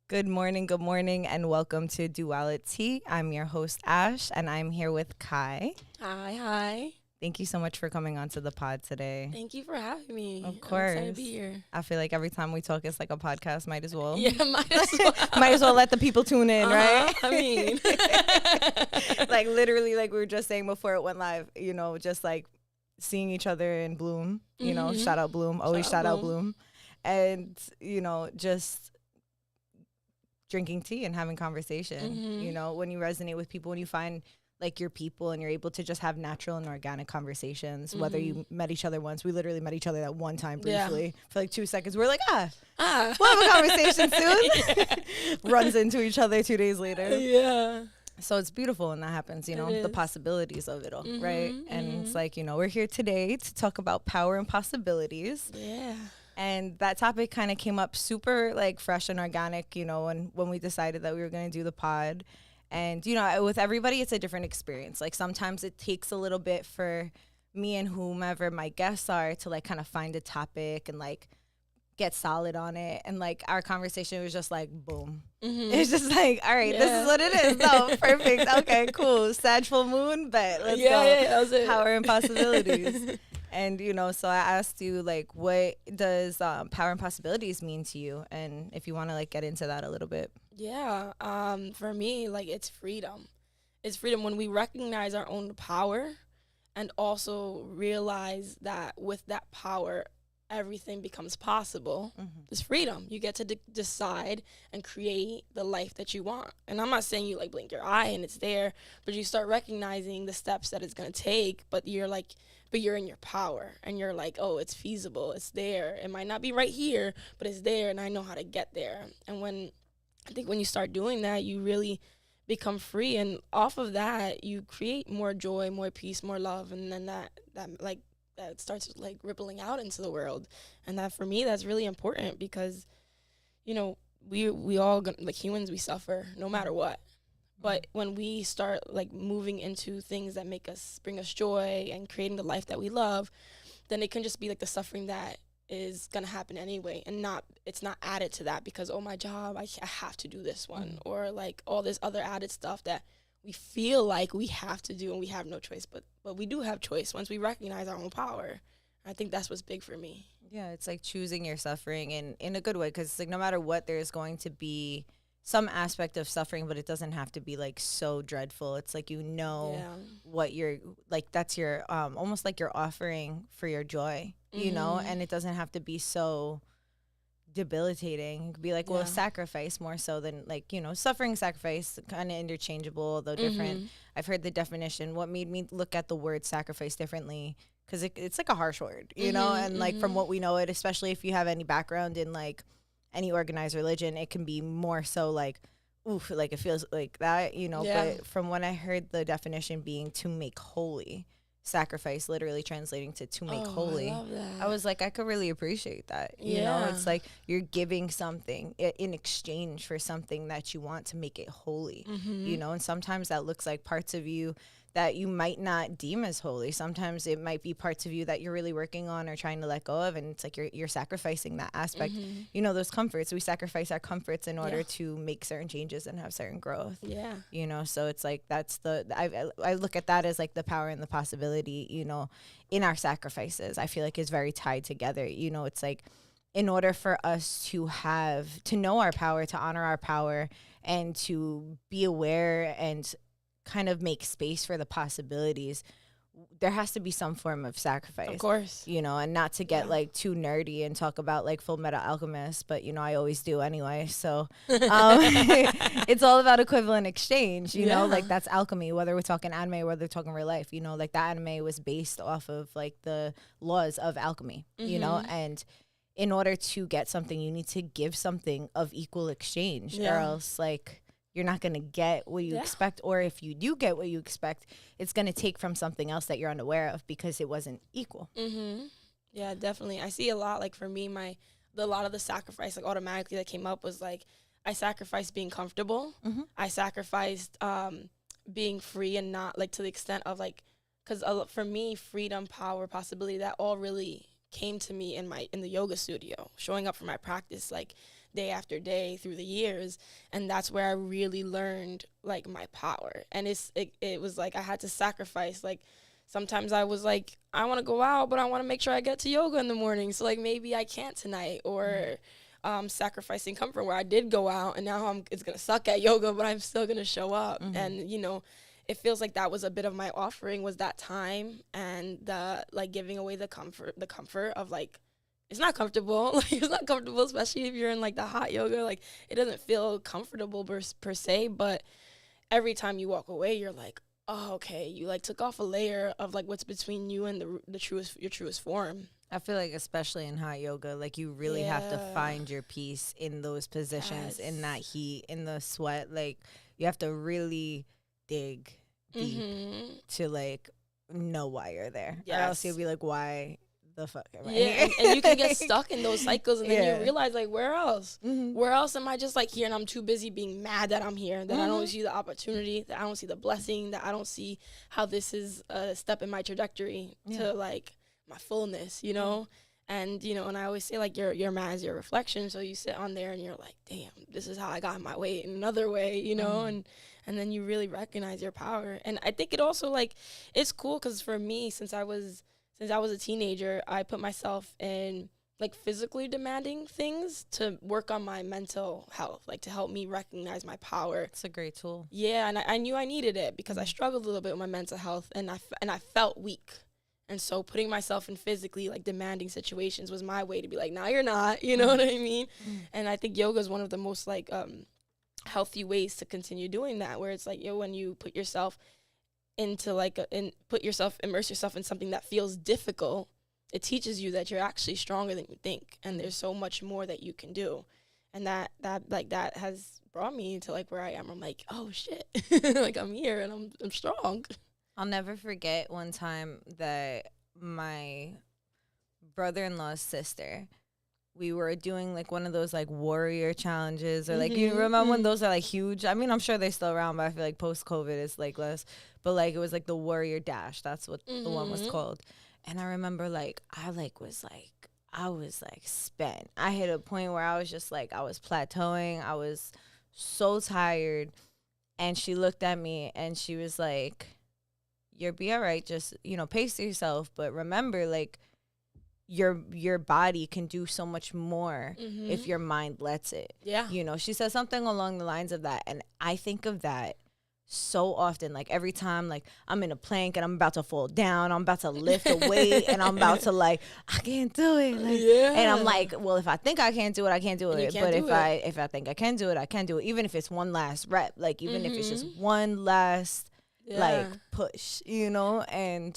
Good morning, and welcome to Dualitea. I'm your host, Ash, and I'm here with Kai. Hi. Thank you so much for coming onto the pod today. Thank you for having me. Of I'm course. excited to be here. I feel like every time we talk, it's like a podcast. Might as well. Yeah, might as well. Might as well let the people tune in, right? I mean. Like literally, like we were just saying before it went live, just like seeing each other in Bloom, Mhm. shout out Bloom, always shout out Bloom. Bloom. And, just drinking tea and having conversation. Mhm. When you resonate with people, when you find like your people and you're able to just have natural and organic conversations, whether you met each other once. We literally met each other that one time briefly for like 2 seconds. We're like, we'll have a conversation soon. Runs into each other 2 days later. Yeah. So it's beautiful when that happens, It the is. possibilities of it all, right? And it's mhm. like, we're here today to talk about power and possibilities. Yeah. And that topic kind of came up super like fresh and organic, when we decided that we were going to do the pod. And, with everybody, it's a different experience. Like sometimes it takes a little bit for me and whomever my guests are to like kind of find a topic and like get solid on it. And like our conversation was just like, boom. It's just like, all right, this is what it is. No, perfect. Okay, cool. Sag full moon, but let's go. Yeah, that was it. Power and possibilities. And, so I asked you, like, what does power and possibilities mean to you? And if you want to, like, get into that a little bit. Yeah. For me, like, it's freedom. It's freedom when we recognize our own power and also realize that with that power, everything becomes possible. It's freedom. You get to decide and create the life that you want. And I'm not saying you like blink your eye and it's there, but you start recognizing the steps that it's going to take, but you're in your power and you're like, oh, it's feasible. It's there. It might not be right here, but it's there and I know how to get there. And I think when you start doing that, you really become free, and off of that you create more joy, more peace, more love, and then that starts like rippling out into the world. And that for me, that's really important because we all like humans, we suffer no matter what. But when we start like moving into things that bring us joy and creating the life that we love, then it can just be like the suffering that is gonna happen anyway, and it's not added to that because, oh, my job, I have to do this one, or like all this other added stuff that we feel like we have to do and we have no choice, but we do have choice once we recognize our own power. I think that's what's big for me. Yeah, it's like choosing your suffering and in a good way, because like no matter what, there's going to be some aspect of suffering, but it doesn't have to be like so dreadful. It's like what you're like, that's your almost like you're offering for your joy, and it doesn't have to be so debilitating. It could be like, well, sacrifice more so than like, suffering, sacrifice, kind of interchangeable, although different. I've heard the definition. What made me look at the word sacrifice differently, because it's like a harsh word, and like from what we know it, especially if you have any background in like any organized religion, it can be more so like, oof, like it feels like that, but from when I heard the definition being to make holy, sacrifice literally translating to make holy, I love that. I was like, I could really appreciate that. It's like you're giving something in exchange for something that you want to make it holy, and sometimes that looks like parts of you that you might not deem as holy. Sometimes it might be parts of you that you're really working on or trying to let go of, and it's like you're sacrificing that aspect. Those comforts, we sacrifice our comforts in order to make certain changes and have certain growth. So it's like that's I look at that as like the power and the possibility, in our sacrifices. I feel like it's very tied together. It's like in order for us to know our power, to honor our power, and to be aware and kind of make space for the possibilities, there has to be some form of sacrifice, Of course. and not to get like too nerdy and talk about like Full Metal Alchemist, but I always do anyway. So it's all about equivalent exchange, like that's alchemy, whether we're talking anime or whether we're talking real life, like that anime was based off of like the laws of alchemy, and in order to get something, you need to give something of equal exchange, or else like you're not going to get what you expect. Or if you do get what you expect, it's going to take from something else that you're unaware of because it wasn't equal. Yeah, definitely. I see a lot, like for me, a lot of the sacrifice, like automatically that came up was like, I sacrificed being comfortable. I sacrificed being free, and not like to the extent of like, because for me, freedom, power, possibility, that all really came to me in the yoga studio, showing up for my practice. Like day after day through the years. And that's where I really learned like my power. And it was like I had to sacrifice. Like sometimes I was like, I want to go out, but I want to make sure I get to yoga in the morning. So like maybe I can't tonight, or sacrificing comfort where I did go out and now it's going to suck at yoga, but I'm still going to show up. And, you know, it feels like that was a bit of my offering, was that time and the like giving away the comfort of like, it's not comfortable. Like it's not comfortable, especially if you're in like the hot yoga. Like it doesn't feel comfortable per se, but every time you walk away, you're like, oh, okay, you like took off a layer of like what's between you and your truest form. I feel like especially in hot yoga, like you really have to find your peace in those positions, in that heat, in the sweat. Like you have to really dig deep to like know why you're there. Or else you'll be like, why the fuck am I here? And you can get stuck in those cycles, and then you realize like, where else? Where else am I just like here and I'm too busy being mad that I'm here, that I don't see the opportunity, that I don't see the blessing, that I don't see how this is a step in my trajectory to like my fullness, you know? And, you know, and I always say like your man is your reflection. So you sit on there and you're like, damn, this is how I got my way in another way, you know? And then you really recognize your power. And I think it also like, it's cool because for me, since I was a teenager, I put myself in like physically demanding things to work on my mental health, like to help me recognize my power. It's a great tool. Yeah. And I knew I needed it because I struggled a little bit with my mental health, and I felt weak. And so putting myself in physically like demanding situations was my way to be like, nah, you're not, you know what I mean? And I think yoga is one of the most like healthy ways to continue doing that, where it's like, when you put yourself into like immerse yourself in something that feels difficult, it teaches you that you're actually stronger than you think, and there's so much more that you can do. And that has brought me to like where I am. I'm like, oh shit, like I'm here and I'm strong. I'll never forget one time that my brother-in-law's sister, we were doing like one of those like warrior challenges, or like you remember when those are like huge. I mean, I'm sure they're still around, but I feel like post-COVID it's like less. But like it was like the warrior dash. That's what the one was called. And I remember like I was spent. I hit a point where I was just like, I was plateauing. I was so tired. And she looked at me and she was like, you'll be all right. Just, you know, pace yourself. But remember, like, your body can do so much more if your mind lets it. Yeah. You know, she said something along the lines of that. And I think of that so often. Like, every time, like, I'm in a plank and I'm about to fall down, I'm about to lift a weight, and I'm about to, like, I can't do it. Like, and I'm like, well, if I think I can't do it, I can't do it. But if I think I can do it, I can do it. Even if it's one last rep. Like, even if it's just one last like push, you know. And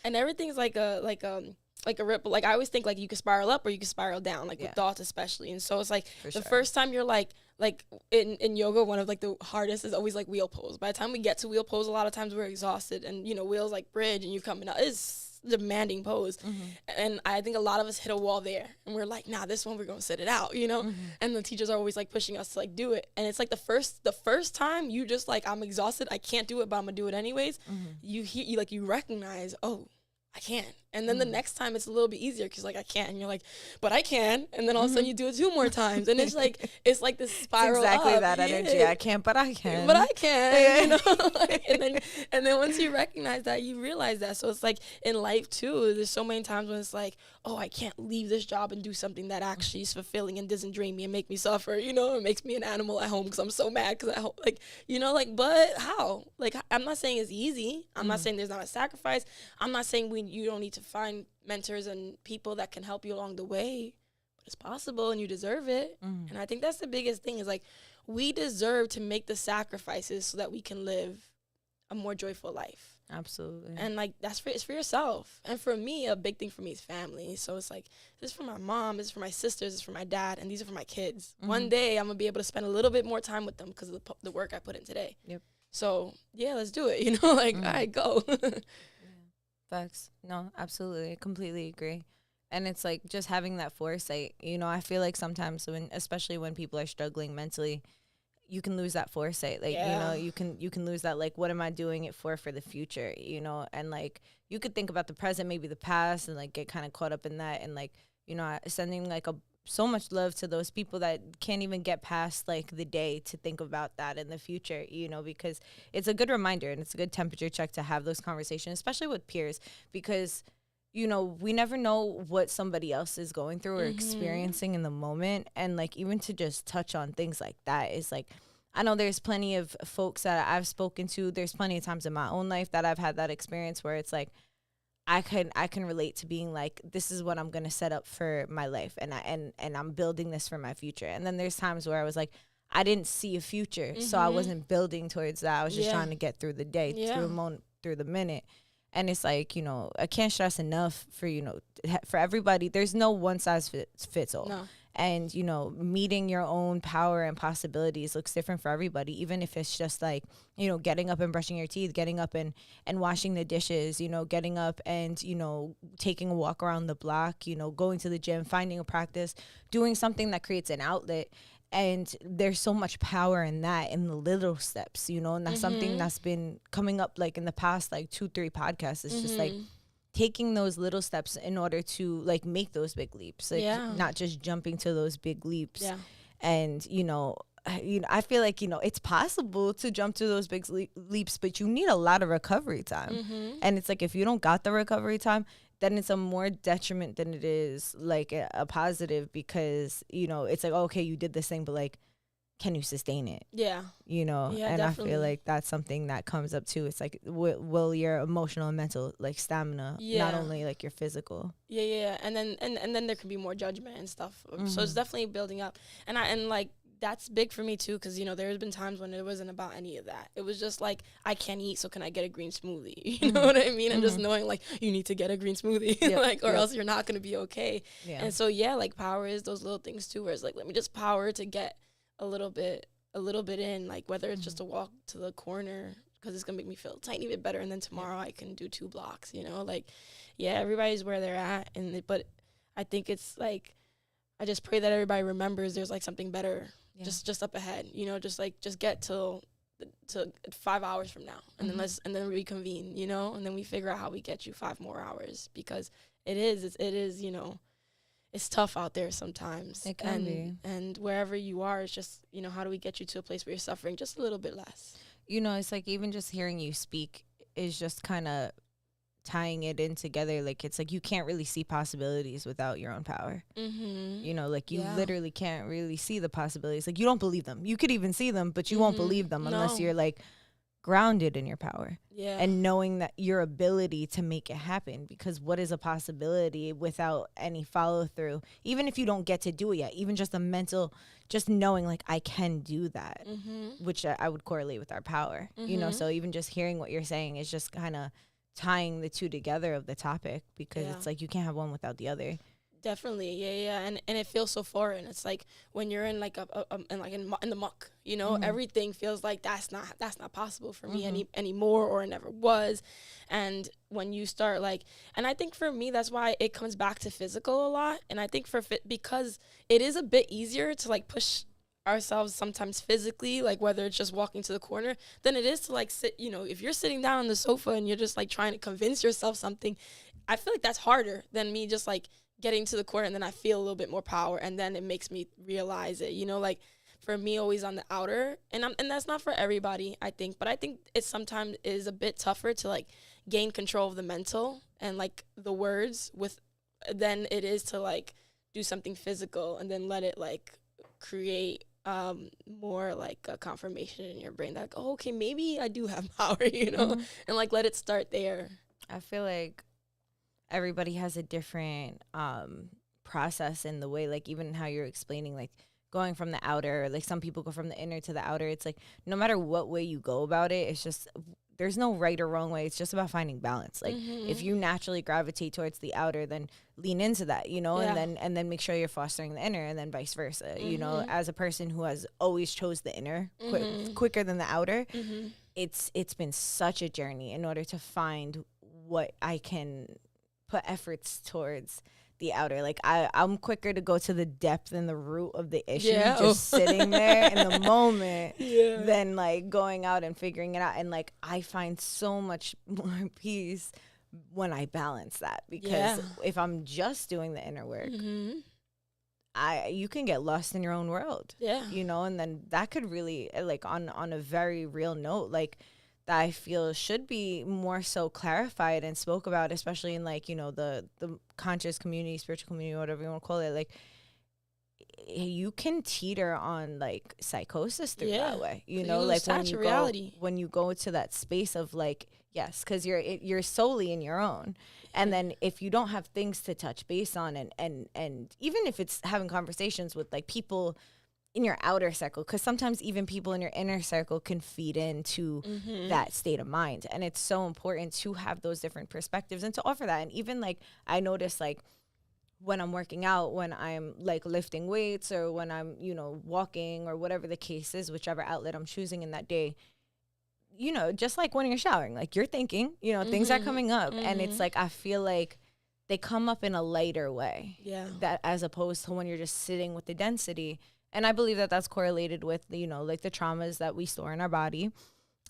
everything's like a ripple. Like I always think like you can spiral up or you can spiral down, like with thoughts especially. And so it's like first time you're like in yoga, one of like the hardest is always like wheel pose. By the time we get to wheel pose, a lot of times we're exhausted, and you know, wheels like bridge and you coming out, it's demanding pose. And I think a lot of us hit a wall there, and we're like, nah, this one we're gonna sit it out, you know. And the teachers are always like pushing us to like do it, and it's like the first time you just like, I'm exhausted, I can't do it, but I'm gonna do it anyways. You recognize, oh, I can. And then the next time it's a little bit easier because like I can't, and you're like, but I can. And then all of a sudden you do it 2 more times, and it's like this spiral. It's exactly up. That energy. I can't, but I can. But I can. You know, like, and then once you recognize that, you realize that. So it's like in life too. There's so many times when it's like, oh, I can't leave this job and do something that actually is fulfilling and doesn't drain me and make me suffer. You know, it makes me an animal at home because I'm so mad because like, you know, like, but how? Like, I'm not saying it's easy. I'm not saying there's not a sacrifice. I'm not saying you don't need to find mentors and people that can help you along the way, but it's possible and you deserve it. And I think that's the biggest thing, is like, we deserve to make the sacrifices so that we can live a more joyful life. Absolutely. And like, it's for yourself. And for me, a big thing for me is family. So it's like, this is for my mom, this is for my sisters, this is for my dad, and these are for my kids. One day I'm gonna be able to spend a little bit more time with them because of the work I put in today. So yeah, let's do it, you know. Like, all right, go. Facts. No, absolutely. I completely agree. And it's like just having that foresight. You know, I feel like sometimes especially when people are struggling mentally, you can lose that foresight. Like, you know, you can lose that, like, what am I doing it for the future, you know? And like, you could think about the present, maybe the past, and like get kind of caught up in that. And like, you know, sending like so much love to those people that can't even get past like the day to think about that in the future, you know, because it's a good reminder and it's a good temperature check to have those conversations, especially with peers, because, you know, we never know what somebody else is going through or experiencing in the moment. And like, even to just touch on things like that is like, I know there's plenty of folks that I've spoken to. There's plenty of times in my own life that I've had that experience where it's like, I can relate to being like, this is what I'm going to set up for my life, and I'm building this for my future. And then there's times where I was like, I didn't see a future, so I wasn't building towards that. I was just trying to get through the day, through the minute. And it's like, you know, I can't stress enough for, you know, for everybody, there's no one size fits all. No. And, you know, meeting your own power and possibilities looks different for everybody, even if it's just like, you know, getting up and brushing your teeth, getting up and washing the dishes, you know, getting up and, you know, taking a walk around the block, you know, going to the gym, finding a practice, doing something that creates an outlet. And there's so much power in that, in the little steps, you know, and that's something that's been coming up like in the past, like 2-3 podcasts. It's just like, taking those little steps in order to like make those big leaps, like not just jumping to those big leaps. And you know, I feel like, you know, it's possible to jump to those big leaps, but you need a lot of recovery time. And it's like, if you don't got the recovery time, then it's a more detriment than it is like a positive, because, you know, it's like, okay, you did this thing, but like, can you sustain it? You know, and definitely. I feel like that's something that comes up too. It's like, will your emotional and mental like stamina, not only like your physical. And then there can be more judgment and stuff. So it's definitely building up. And like, that's big for me too, because, you know, there's been times when it wasn't about any of that. It was just like, I can't eat, so can I get a green smoothie? You know what I mean? And just knowing like, you need to get a green smoothie, like, or else you're not going to be okay. And so, like, power is those little things too, where it's like, let me just power to get a little bit in, like, whether it's just a walk to the corner, because it's gonna make me feel a tiny bit better, and then tomorrow I can do 2 blocks, you know, like, everybody's where they're at, but I think it's like, I just pray that everybody remembers there's like something better just up ahead, you know, just get to 5 hours from now, and then reconvene, you know, and then we figure out how we get you 5 more hours, because it is, you know, it's tough out there sometimes. It can be. And wherever you are, it's just, you know, how do we get you to a place where you're suffering just a little bit less? You know, it's like, even just hearing you speak is just kind of tying it in together. Like, it's like, you can't really see possibilities without your own power. You know, like, you literally can't really see the possibilities. Like, you don't believe them. You could even see them, but you won't believe them unless you're like grounded in your power and knowing that your ability to make it happen. Because what is a possibility without any follow through? Even if you don't get to do it yet, even just a mental, just knowing like, I can do that, which I would correlate with our power, you know? So even just hearing what you're saying is just kind of tying the two together of the topic, because it's like, you can't have one without the other. Definitely, and it feels so foreign. It's like when you're in like in the muck, you know, everything feels like that's not possible for me anymore, or it never was. And when you start like, and I think for me that's why it comes back to physical a lot. And I think because it is a bit easier to like push ourselves sometimes physically, like whether it's just walking to the corner, than it is to like sit, you know, if you're sitting down on the sofa and you're just like trying to convince yourself something, I feel like that's harder than me just like getting to the corner, and then I feel a little bit more power, and then it makes me realize it, you know, like for me, always on the outer, and that's not for everybody, I think, but I think it sometimes is a bit tougher to like gain control of the mental and like the words than it is to like do something physical and then let it like create more like a confirmation in your brain that like, oh, okay, maybe I do have power, you know, and like let it start there. I feel like everybody has a different process in the way, like even how you're explaining, like going from the outer, like some people go from the inner to the outer. It's like, no matter what way you go about it, it's just, there's no right or wrong way. It's just about finding balance. Like if you naturally gravitate towards the outer, then lean into that, you know, and then make sure you're fostering the inner, and then vice versa. You know, as a person who has always chose the inner quicker than the outer, it's been such a journey in order to find what I can put efforts towards the outer. Like I'm quicker to go to the depth and the root of the issue, just sitting there in the moment, than like going out and figuring it out. And like I find so much more peace when I balance that, because if I'm just doing the inner work, you can get lost in your own world. Yeah. You know, and then that could really, like, on a very real note, like, that I feel should be more so clarified and spoke about, especially in, like, you know, the conscious community, spiritual community, whatever you want to call it. Like, you can teeter on, like, psychosis through that way, you know, like when you go to that space of, like, yes, because you're solely in your own. And then if you don't have things to touch base on, and even if it's having conversations with, like, people in your outer circle, because sometimes even people in your inner circle can feed into that state of mind. And it's so important to have those different perspectives and to offer that. And even, like, I notice, like, when I'm working out, when I'm, like, lifting weights, or when I'm, you know, walking, or whatever the case is, whichever outlet I'm choosing in that day, you know, just like when you're showering, like, you're thinking, you know, things are coming up. And it's like, I feel like they come up in a lighter way. Yeah. That, as opposed to when you're just sitting with the density. And I believe that that's correlated with, you know, like, the traumas that we store in our body,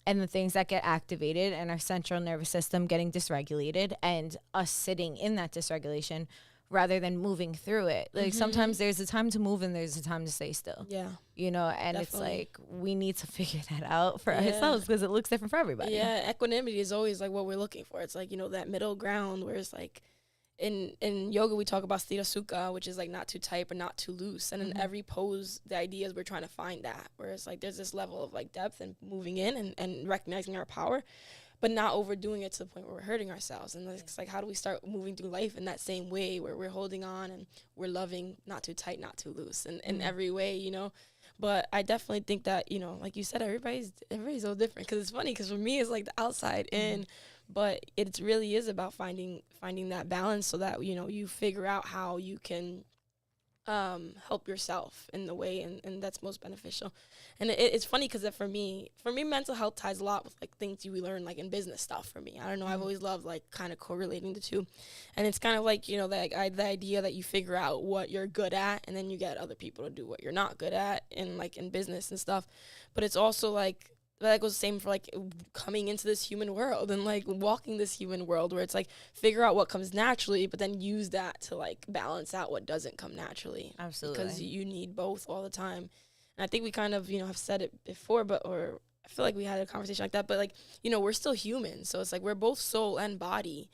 and the things that get activated, and our central nervous system getting dysregulated, and us sitting in that dysregulation rather than moving through it. Like, sometimes there's a time to move and there's a time to stay still. Yeah. You know, and Definitely. it's like, we need to figure that out for ourselves, because it looks different for everybody. Yeah, equanimity is always, like, what we're looking for. It's like, you know, that middle ground where it's like, in yoga we talk about sthira sukha, which is, like, not too tight but not too loose. And in every pose, the idea is we're trying to find that, where it's like there's this level of, like, depth and moving in and recognizing our power, but not overdoing it to the point where we're hurting ourselves. And it's like, how do we start moving through life in that same way, where we're holding on and we're loving, not too tight, not too loose, and in every way, you know. But I definitely think that, you know, like you said, everybody's so different. Because it's funny, because for me, it's like the outside in, but it really is about finding that balance, so that, you know, you figure out how you can help yourself in the way and that's most beneficial. And it's funny, because for me mental health ties a lot with, like, things you learn, like, in business stuff. For me, I don't know, I've always loved, like, kind of correlating the two. And it's kind of like, you know, the idea that you figure out what you're good at, and then you get other people to do what you're not good at, in, like, in business and stuff. But it's also like, that goes the same for, like, coming into this human world and, like, walking this human world, where it's like, figure out what comes naturally, but then use that to, like, balance out what doesn't come naturally. Absolutely. Because you need both all the time. And I think we kind of, you know, have said it before, or I feel like we had a conversation like that, but, like, you know, we're still human. So it's like, we're both soul and body,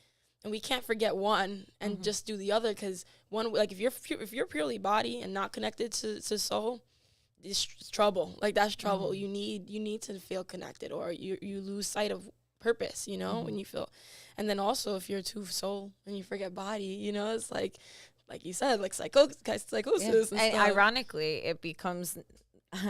and we can't forget one and just do the other. Because one, like, if you're purely body and not connected to soul, it's trouble. Like, that's trouble. You need to feel connected, or you lose sight of purpose, you know, when you feel. And then also, if you're too soul and you forget body, you know, it's like you said, like, psychosis and and stuff. ironically, it becomes,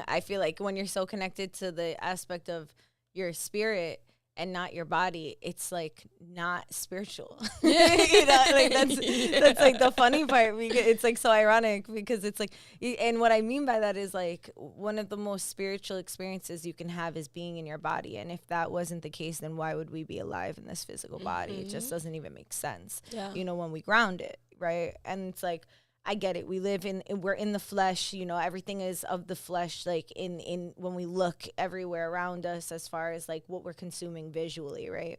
I feel like, when you're so connected to the aspect of your spirit and not your body, it's, like, not spiritual. Yeah. You know, like, that's like the funny part, because it's, like, so ironic, because it's like, and what I mean by that is, like, one of the most spiritual experiences you can have is being in your body. And if that wasn't the case, then why would we be alive in this physical body? It just doesn't even make sense. Yeah. You know, when we ground it, right? And it's like, I get it. We're in the flesh, you know, everything is of the flesh, like, in when we look everywhere around us, as far as, like, what we're consuming visually, right?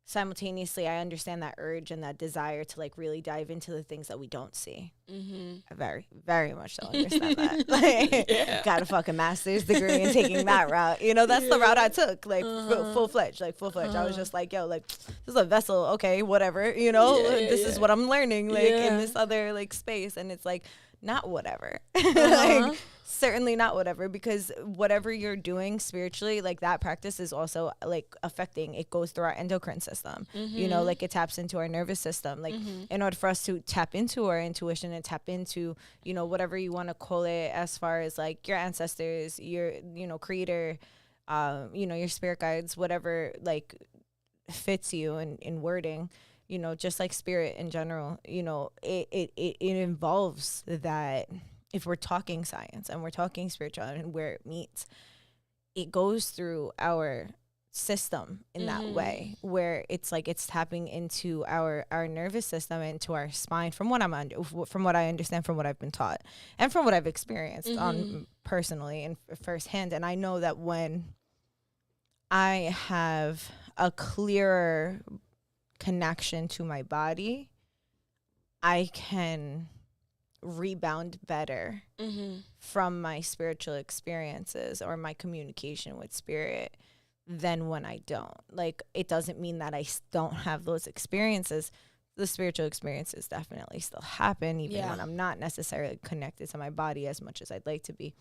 Simultaneously, I understand that urge and that desire to, like, really dive into the things that we don't see. I very, very much so understand that. Like, got a fucking master's degree in taking that route. You know, that's the route I took, like, full-fledged. I was just like, yo, like, this is a vessel, okay, whatever, you know, this is what I'm learning, like, in this other, like, space. And it's like, not whatever. Like, certainly not whatever, because whatever you're doing spiritually, like, that practice is also, like, affecting, it goes through our endocrine system, you know, like, it taps into our nervous system, like, in order for us to tap into our intuition and tap into, you know, whatever you want to call it, as far as, like, your ancestors, your, you know, creator, you know, your spirit guides, whatever, like, fits you in wording, you know, just like spirit in general, you know, it involves that. If we're talking science and we're talking spirituality and where it meets, it goes through our system in that way, where it's like, it's tapping into our nervous system, into our spine, from what I understand, from what I've been taught, and from what I've experienced on personally and firsthand. And I know that when I have a clearer connection to my body, I can rebound better from my spiritual experiences or my communication with spirit than when I don't. Like, it doesn't mean that I don't have those experiences. The spiritual experiences definitely still happen, even when I'm not necessarily connected to my body as much as I'd like to be.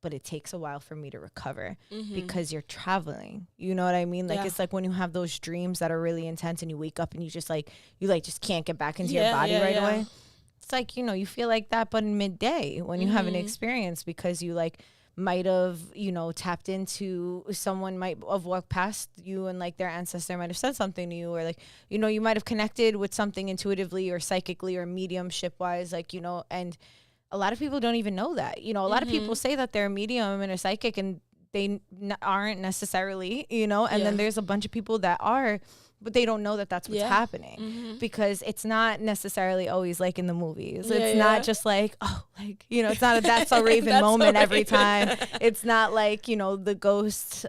But it takes a while for me to recover because you're traveling. You know what I mean? Like, it's like when you have those dreams that are really intense and you wake up and you just like, just can't get back into your body right away. It's like, you know, you feel like that, but in midday when you have an experience, because you like might have, you know, tapped into, someone might have walked past you and like their ancestor might have said something to you, or like, you know, you might have connected with something intuitively or psychically or mediumship wise, like, you know, and a lot of people don't even know that. You know, a lot of people say that they're a medium and a psychic and they aren't necessarily, you know, and then there's a bunch of people that are, but they don't know that that's what's happening because it's not necessarily always like in the movies. It's not just like, oh, like, you know, it's not a That's So Raven moment every time. It's not like, you know, the ghost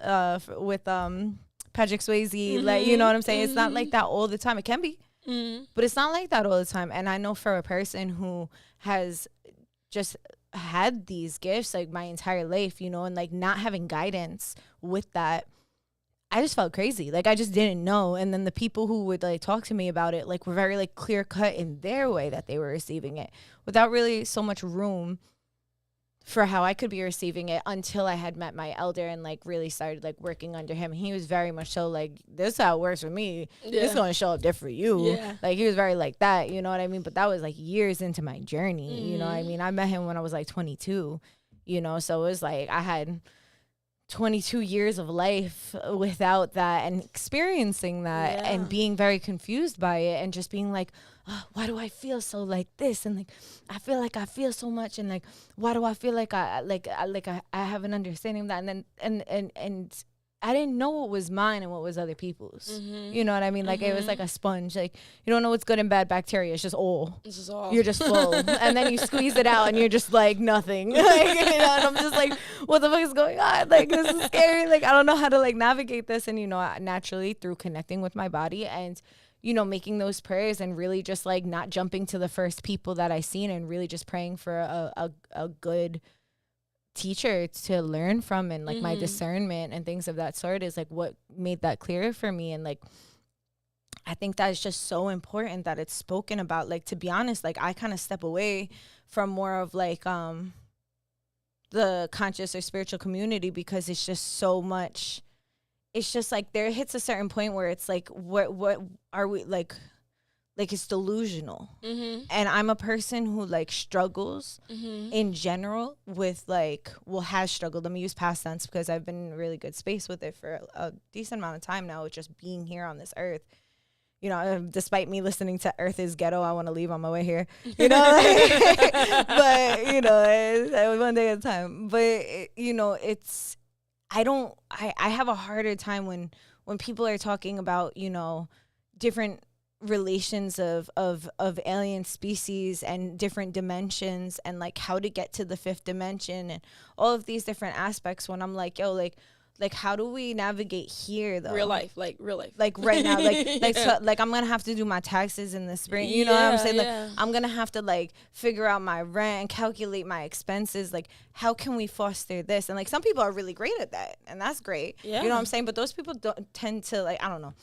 with Patrick Swayze, like, you know what I'm saying? It's not like that all the time. It can be, but it's not like that all the time. And I know for a person who has just had these gifts like my entire life, you know, and like not having guidance with that, I just felt crazy. Like, I just didn't know. And then the people who would like talk to me about it, like, were very like clear cut in their way that they were receiving it without really so much room for how I could be receiving it until I had met my elder and like really started like working under him. He was very much so like, this is how it works for me. It's going to show up different for you. Like, he was very like that, you know what I mean? But that was like years into my journey, you know what I mean? I met him when I was like 22, you know? So it was like, I had 22 years of life without that and experiencing that and being very confused by it and just being like, oh, why do I feel so like this? And like, I feel like I feel so much. And like, why do I feel like I have an understanding of that? And then, and I didn't know what was mine and what was other people's. You know what I mean? Like, it was like a sponge. Like, you don't know what's good and bad bacteria. It's just all. It's just all. You're just full. And then you squeeze it out and you're just like nothing. Like, you know, and I'm just like, what the fuck is going on? Like, this is scary. Like, I don't know how to like navigate this. And, you know, naturally through connecting with my body and, you know, making those prayers and really just like not jumping to the first people that I seen and really just praying for a good teacher to learn from, and like my discernment and things of that sort is like what made that clearer for me. And like, I think that is just so important that it's spoken about. Like, to be honest, like, I kind of step away from more of like the conscious or spiritual community because it's just so much. It's just like there hits a certain point where it's like, what are we like it's delusional. And I'm a person who like struggles in general with like, well, has struggled. Let me use past tense because I've been in a really good space with it for a decent amount of time now, with just being here on this earth. You know, despite me listening to Earth is Ghetto, I want to leave on my way here, you know, like, but, you know, it's one day at a time. But, you know, it's, I have a harder time when people are talking about, you know, different relations of alien species and different dimensions and like how to get to the fifth dimension and all of these different aspects, when I'm like, yo, like how do we navigate here though? Real life like right now, like so, like I'm gonna have to do my taxes in the spring, you know what I'm saying? Like I'm gonna have to like figure out my rent and calculate my expenses. Like, how can we foster this? And like, some people are really great at that, and that's great, you know what I'm saying? But those people don't tend to, like, I don't know.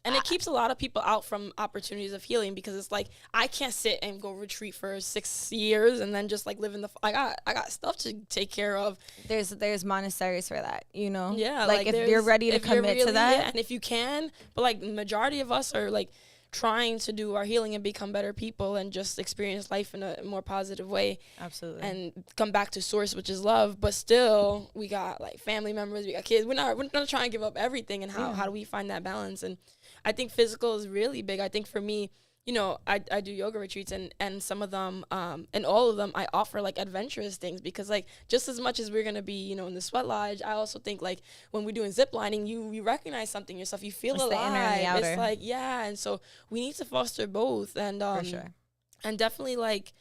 And it keeps a lot of people out from opportunities of healing, because it's like, I can't sit and go retreat for 6 years and then just like live in the, I got stuff to take care of. There's monasteries for that, you know? Yeah. Like if you're ready to commit to that. Yeah, and if you can, but like the majority of us are like trying to do our healing and become better people and just experience life in a more positive way. Absolutely. And come back to source, which is love. But still, we got like family members, we got kids. We're not trying to give up everything. And how do we find that balance? And I think physical is really big. I think for me, you know, I do yoga retreats, and some of them, and all of them, I offer like adventurous things, because like just as much as we're going to be, you know, in the sweat lodge, I also think like when we're doing zip lining, you recognize something yourself, you feel alive. The inner and the outer. It's like, yeah. And so we need to foster both. And, for sure. And definitely like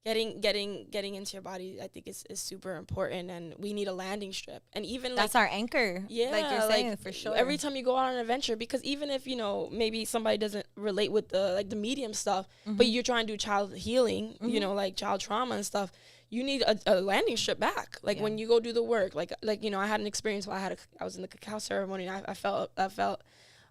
getting into your body, I think is super important, and we need a landing strip. And even that's our anchor. Yeah, like you're saying, for sure. Every time you go on an adventure, because even if maybe somebody doesn't relate with the medium stuff, but you're trying to do child healing, like child trauma and stuff, you need a landing strip back. Like when you go do the work, like I had an experience where I was in the cacao ceremony, and I felt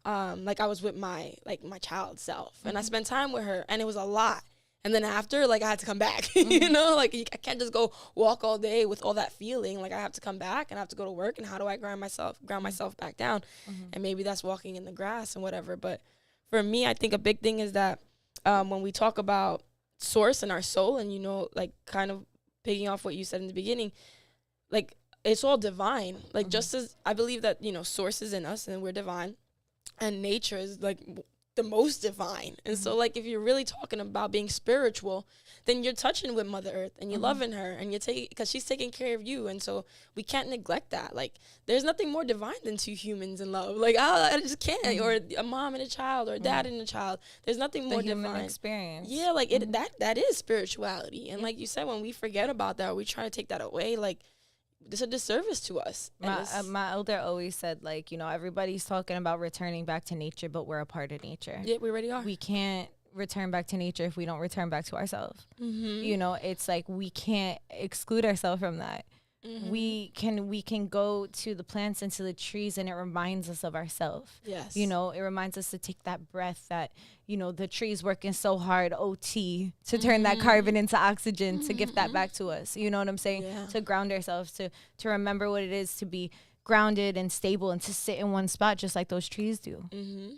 like I was with my child self, and I spent time with her, and it was a lot. And then after, like, I had to come back, I can't just go walk all day with all that feeling. Like, I have to come back and I have to go to work. And how do I ground myself back down? And maybe that's walking in the grass and whatever. But for me, I think a big thing is that when we talk about source and our soul, and, like, kind of picking off what you said in the beginning, like, it's all divine. Like, just as I believe that, source is in us and we're divine, and nature is, like, the most divine. And so, like, if you're really talking about being spiritual, then you're touching with Mother Earth, and you're loving her, and you're taking, because she's taking care of you. And so we can't neglect that. Like, there's nothing more divine than two humans in love. Like, I just can't. Or a mom and a child, or a dad and a child. There's nothing more divine. The human experience. Yeah, like, that is spirituality. And like you said, when we forget about that, or we try to take that away, like, it's a disservice to us. My elder always said, like, everybody's talking about returning back to nature, but we're a part of nature. Yeah, we already are. We can't return back to nature if we don't return back to ourselves. It's like we can't exclude ourselves from that. We can go to the plants and to the trees, and it reminds us of ourselves. Yes. It reminds us to take that breath that, the tree's working so hard, OT, to turn that carbon into oxygen, to give that back to us. You know what I'm saying? Yeah. To ground ourselves, to remember what it is to be grounded and stable, and to sit in one spot just like those trees do.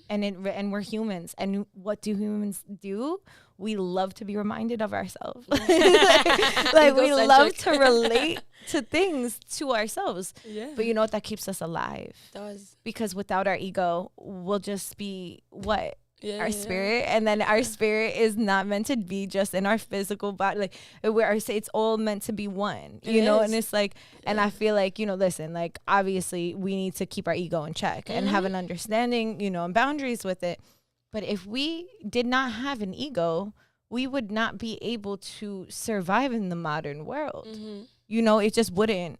And we're humans. And what do humans do? We love to be reminded of ourselves. like we love to relate to things to ourselves. Yeah. But you know what? That keeps us alive. It does. Because without our ego, we'll just be what? Our spirit. And then our spirit is not meant to be just in our physical body. Like, it's all meant to be one, and it's like, and I feel like, listen, like, obviously we need to keep our ego in check and have an understanding, and boundaries with it. But if we did not have an ego, we would not be able to survive in the modern world. It just wouldn't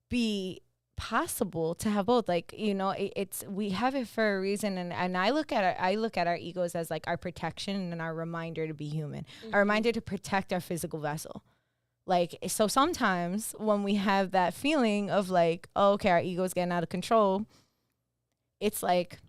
be possible to have both. Like, it's we have it for a reason, and I look at our egos as like our protection and our reminder to be human, our reminder to protect our physical vessel. Like, so sometimes when we have that feeling of like, oh, okay, our ego's getting out of control, it's like,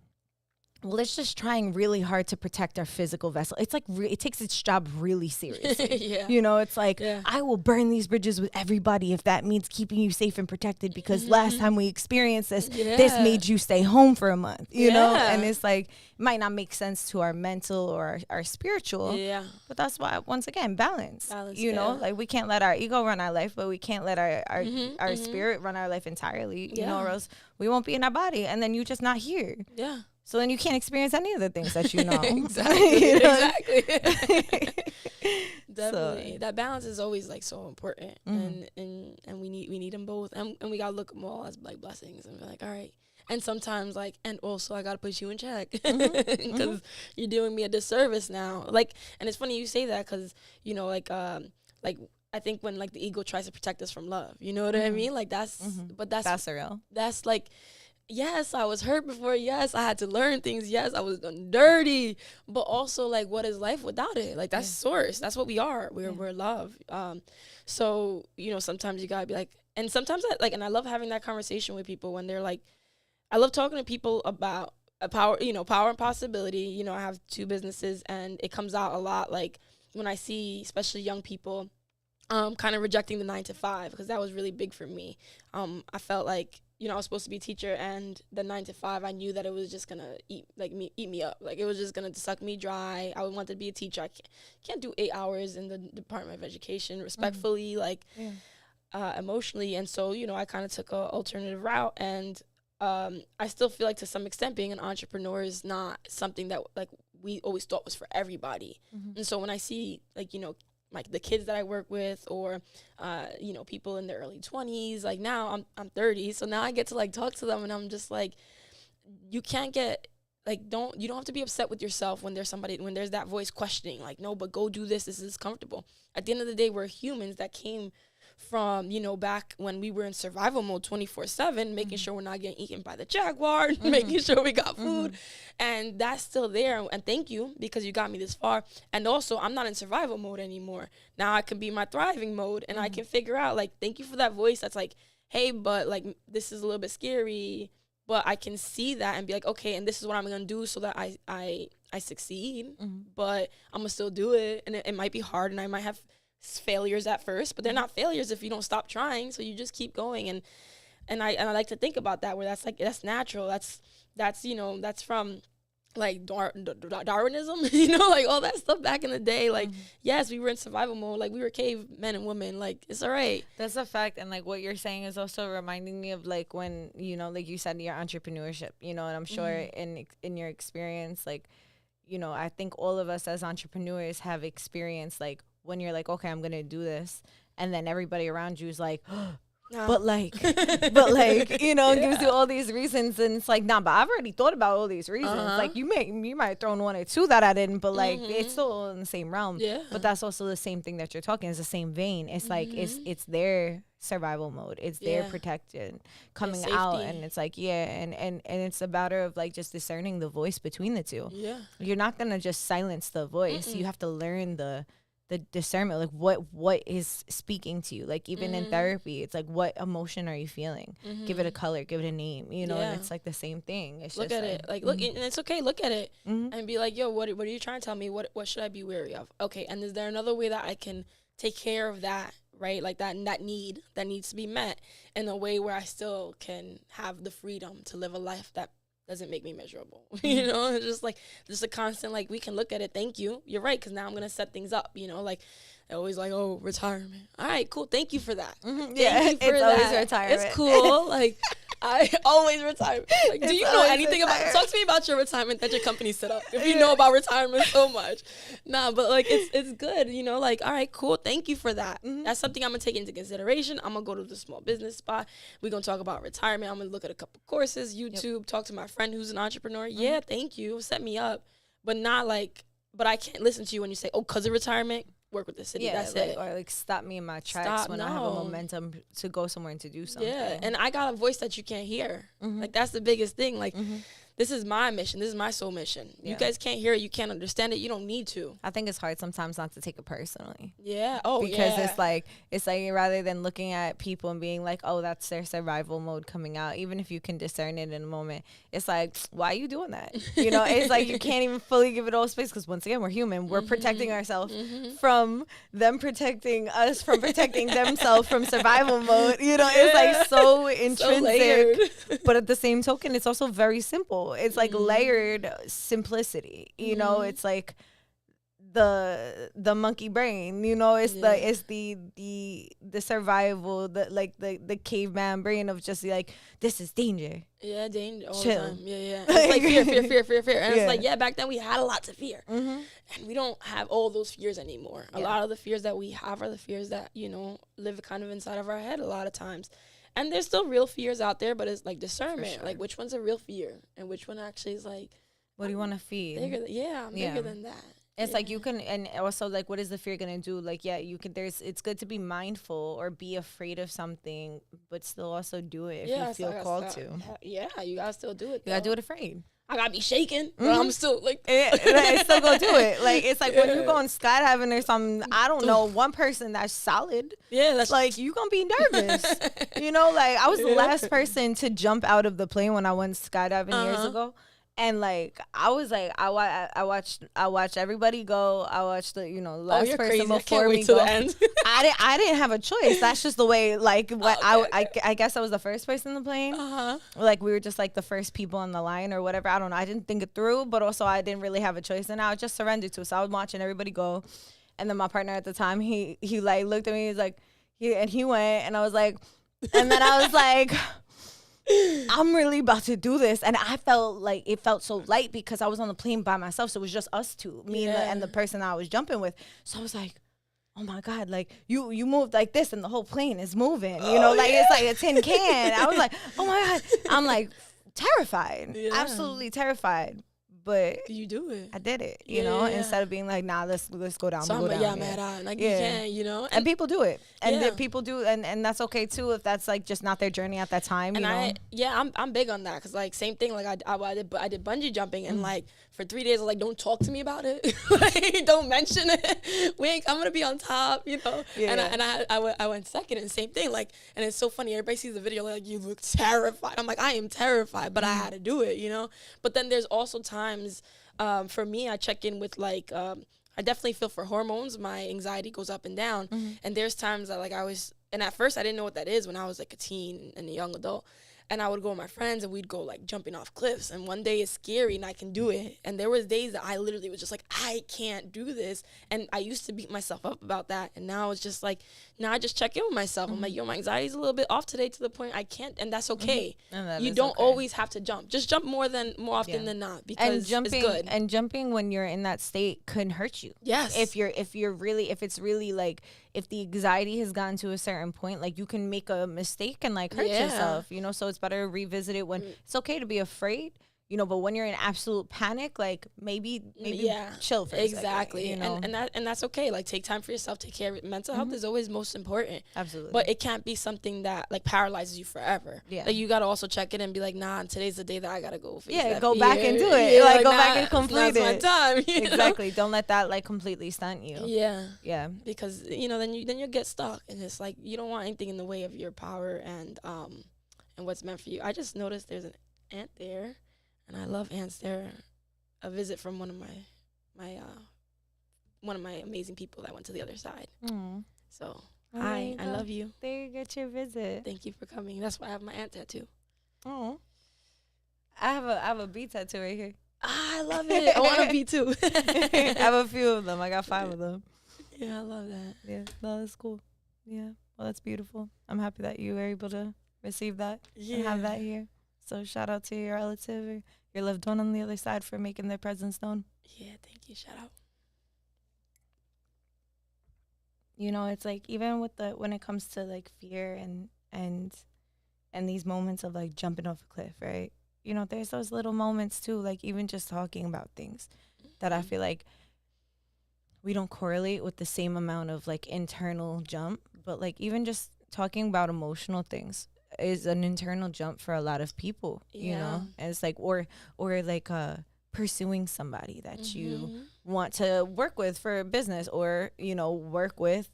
well, it's just trying really hard to protect our physical vessel. It's like it takes its job really seriously. It's like, I will burn these bridges with everybody if that means keeping you safe and protected, because last time we experienced this, this made you stay home for a month, you know? And it's like, it might not make sense to our mental or our spiritual. Yeah. But that's why, once again, balance, you know? Like, we can't let our ego run our life, but we can't let our spirit run our life entirely, you know, or else we won't be in our body, and then you're just not here. Yeah. So then you can't experience any of the things that you know. Exactly. Definitely. So, that balance is always like so important, and we need them both, and we gotta look at them all as like blessings, and be like, all right. And sometimes like, and also I gotta put you in check, because you're doing me a disservice now. Like, and it's funny you say that, because like I think when like the ego tries to protect us from love, you know what I mean? Like that's surreal. That's like, yes, I was hurt before. Yes, I had to learn things. Yes, I was done dirty. But also, like, what is life without it? Like, that's source. That's what we are. We're love. So, sometimes you gotta be like, and sometimes and I love having that conversation with people when they're like, I love talking to people about power and possibility. I have 2 businesses, and it comes out a lot. Like, when I see, especially young people, kind of rejecting the 9 to 5, because that was really big for me. I felt like, I was supposed to be a teacher, and the 9 to 5, I knew that it was just gonna eat me up. Like, it was just gonna suck me dry. I would want to be a teacher. I can't do 8 hours in the Department of Education respectfully, emotionally. And so, I kind of took a alternative route, and I still feel like to some extent being an entrepreneur is not something that like we always thought was for everybody. And so when I see like the kids that I work with, or people in their early 20s, like now I'm 30, so now I get to like talk to them, and I'm just like, you can't get you don't have to be upset with yourself when there's that voice questioning, like, no, but go do this. This is comfortable. At the end of the day, we're humans that came from, back when we were in survival mode 24/7, making sure we're not getting eaten by the jaguar, making sure we got food. And that's still there. And thank you, because you got me this far. And also, I'm not in survival mode anymore. Now I can be in my thriving mode, and I can figure out, like, thank you for that voice that's like, hey, but like, this is a little bit scary, but I can see that and be like, okay, and this is what I'm going to do so that I succeed, but I'm going to still do it. And it might be hard, and I might have failures at first, but they're not failures if you don't stop trying. So you just keep going. And I like to think about that, where that's natural. That's from like Darwinism, like all that stuff back in the day. Like, yes, we were in survival mode. Like, we were cave men and women. Like, it's all right. That's a fact. And like what you're saying is also reminding me of like when, like you said, your entrepreneurship, and I'm sure in your experience, like, I think all of us as entrepreneurs have experienced like when you're like, okay, I'm going to do this. And then everybody around you is like, but like, gives you all these reasons. And it's like, nah, but I've already thought about all these reasons. Like, you might have thrown one or two that I didn't, but like, it's still in the same realm. Yeah. But that's also the same thing that you're talking. It's the same vein. It's like, it's their survival mode. It's their protection coming out. And it's like, and it's a matter of like just discerning the voice between the two. Yeah. You're not going to just silence the voice. You have to learn the discernment, like what is speaking to you. Like, even in therapy, it's like, what emotion are you feeling? Give it a color, give it a name, and it's like the same thing. It's look just at it, like, look, and it's okay, look at it and be like, yo, what are you trying to tell me? What should I be wary of? Okay, and is there another way that I can take care of that, right? Like that need that needs to be met in a way where I still can have the freedom to live a life that doesn't make me miserable. It's just like, just a constant, like, we can look at it. Thank you. You're right. Cause now I'm going to set things up, like, I always like, oh, retirement. All right, cool. Thank you for that. Yeah, Thank you for it's that. always retirement. It's cool. Like, I always retire. Like, do you know anything about, talk to me about your retirement that your company set up. If you know about retirement so much. Nah, but like, it's good, like, all right, cool. Thank you for that. That's something I'm going to take into consideration. I'm going to go to the small business spot. We're going to talk about retirement. I'm going to look at a couple courses, YouTube, talk to my friend who's an entrepreneur. Yeah, thank you. Set me up. But not like, but I can't listen to you when you say, oh, because of retirement, work with the city. Yeah, that's it. Or like stop me in my tracks when I have a momentum to go somewhere and to do something. Yeah, and I got a voice that you can't hear. Like, that's the biggest thing. Like, this is my mission. This is my soul mission. Yeah. You guys can't hear it. You can't understand it. You don't need to. I think it's hard sometimes not to take it personally. Yeah. Oh, because it's like rather than looking at people and being like, oh, that's their survival mode coming out. Even if you can discern it in a moment, it's like, why are you doing that? It's like you can't even fully give it all space, because once again, we're human. We're protecting ourselves from them protecting us, from protecting themselves from survival mode. It's like so intrinsic. So but at the same token, it's also very simple. It's like layered simplicity, it's like the monkey brain, it's the survival, the caveman brain of just like, this is danger. Yeah, danger all Chill. the time. Yeah. It's like fear. And it's like, yeah, back then we had a lot to fear. And we don't have all those fears anymore. A lot of the fears that we have are the fears that, live kind of inside of our head a lot of times. And there's still real fears out there, but it's like discernment. Sure. Like, which one's a real fear and which one actually is like, what do you want to feed? I'm bigger than that. It's like you can, and also like, what is the fear going to do? Like, you can, it's good to be mindful or be afraid of something, but still also do it if you feel called to. Yeah, you got to still do it. You got to do it afraid. I gotta be shaking, but I'm still like, it's still gonna do it. Like, it's like when you're going skydiving or something. I don't know one person that's solid. Yeah, that's like, you gonna be nervous. Like, I was the last person to jump out of the plane when I went skydiving years ago. And like, I was like, I watched everybody go. I watched the last person before me go. I didn't have a choice. That's just the way. Like, what I guess I was the first person in the plane. Like, we were just like the first people on the line or whatever. I don't know. I didn't think it through, but also I didn't really have a choice, and I just surrendered to it. So I was watching everybody go, and then my partner at the time, he like looked at me. He's like, he went, and I was like, and then I was like, I'm really about to do this. And I felt like it felt so light because I was on the plane by myself. So it was just us two, me and the person I was jumping with. So I was like, oh my God, like you moved like this and the whole plane is moving, it's like a tin can. I was like, oh my God. I'm like terrified, absolutely terrified. but you do it. I did it, you know, instead of being like, nah, let's go down. So go down. Like you can't, you know. And people do it, and people do, and that's okay too if that's like just not their journey at that time. And you know? I'm big on that because like same thing. Like I did bungee jumping, and like for 3 days I was like, don't talk to me about it, like don't mention it. I'm gonna be on top, you know. And I went second, and same thing. Like, and it's so funny. Everybody sees the video like, you look terrified. I'm like, I am terrified, but I had to do it, you know. But then there's also times, for me, I check in with like, I definitely feel for hormones. My anxiety goes up and down, and there's times that like and at first I didn't know what that is when I was like a teen and a young adult. And I would go with my friends and we'd go like jumping off cliffs. And one day it's scary and I can do it. And there was days that I literally was just like, I can't do this. And I used to beat myself up about that. And now it's just like, now I just check in with myself. I'm like, yo, my anxiety's a little bit off today to the point I can't. And that's okay. And that you don't always have to jump. Just jump more often than not, because it's good. And jumping when you're in that state can hurt you. Yes. If it's really like, if the anxiety has gotten to a certain point, like you can make a mistake and like hurt yourself, you know. So it's better to revisit it when it's okay to be afraid, you know, but when you're in absolute panic, like maybe chill for a second, you know? and that's okay. Like take time for yourself, take care of it. Mental health is always most important. Absolutely. But it can't be something that like paralyzes you forever. Yeah. Like you gotta also check it and be like, nah, today's the day that I gotta go. Go back and do it. Yeah, like go back and complete it. My time. Exactly. Know? Don't let that like completely stunt you. Yeah. Yeah. Because you know then you get stuck, and it's like you don't want anything in the way of your power and what's meant for you. I just noticed there's an ant there. And I love ants. They're a visit from one of my amazing people that went to the other side. So hi, I love you. There you get your visit. Thank you for coming. That's why I have my ant tattoo. Oh, I have a bee tattoo right here. I love it. I want a bee too. I have a few of them. I got 5 of them. Yeah, I love that. Yeah, no, that's cool. Yeah, well, that's beautiful. I'm happy that you were able to receive that and have that here. So shout out to your relative or your loved one on the other side for making their presence known. Yeah, thank you. Shout out. You know, it's like even with when it comes to like fear and these moments of like jumping off a cliff, right? You know, there's those little moments too, like even just talking about things that I feel like we don't correlate with the same amount of like internal jump, but like even just talking about emotional things is an internal jump for a lot of people, you know. And it's like or like pursuing somebody that you want to work with for business, or you know, work with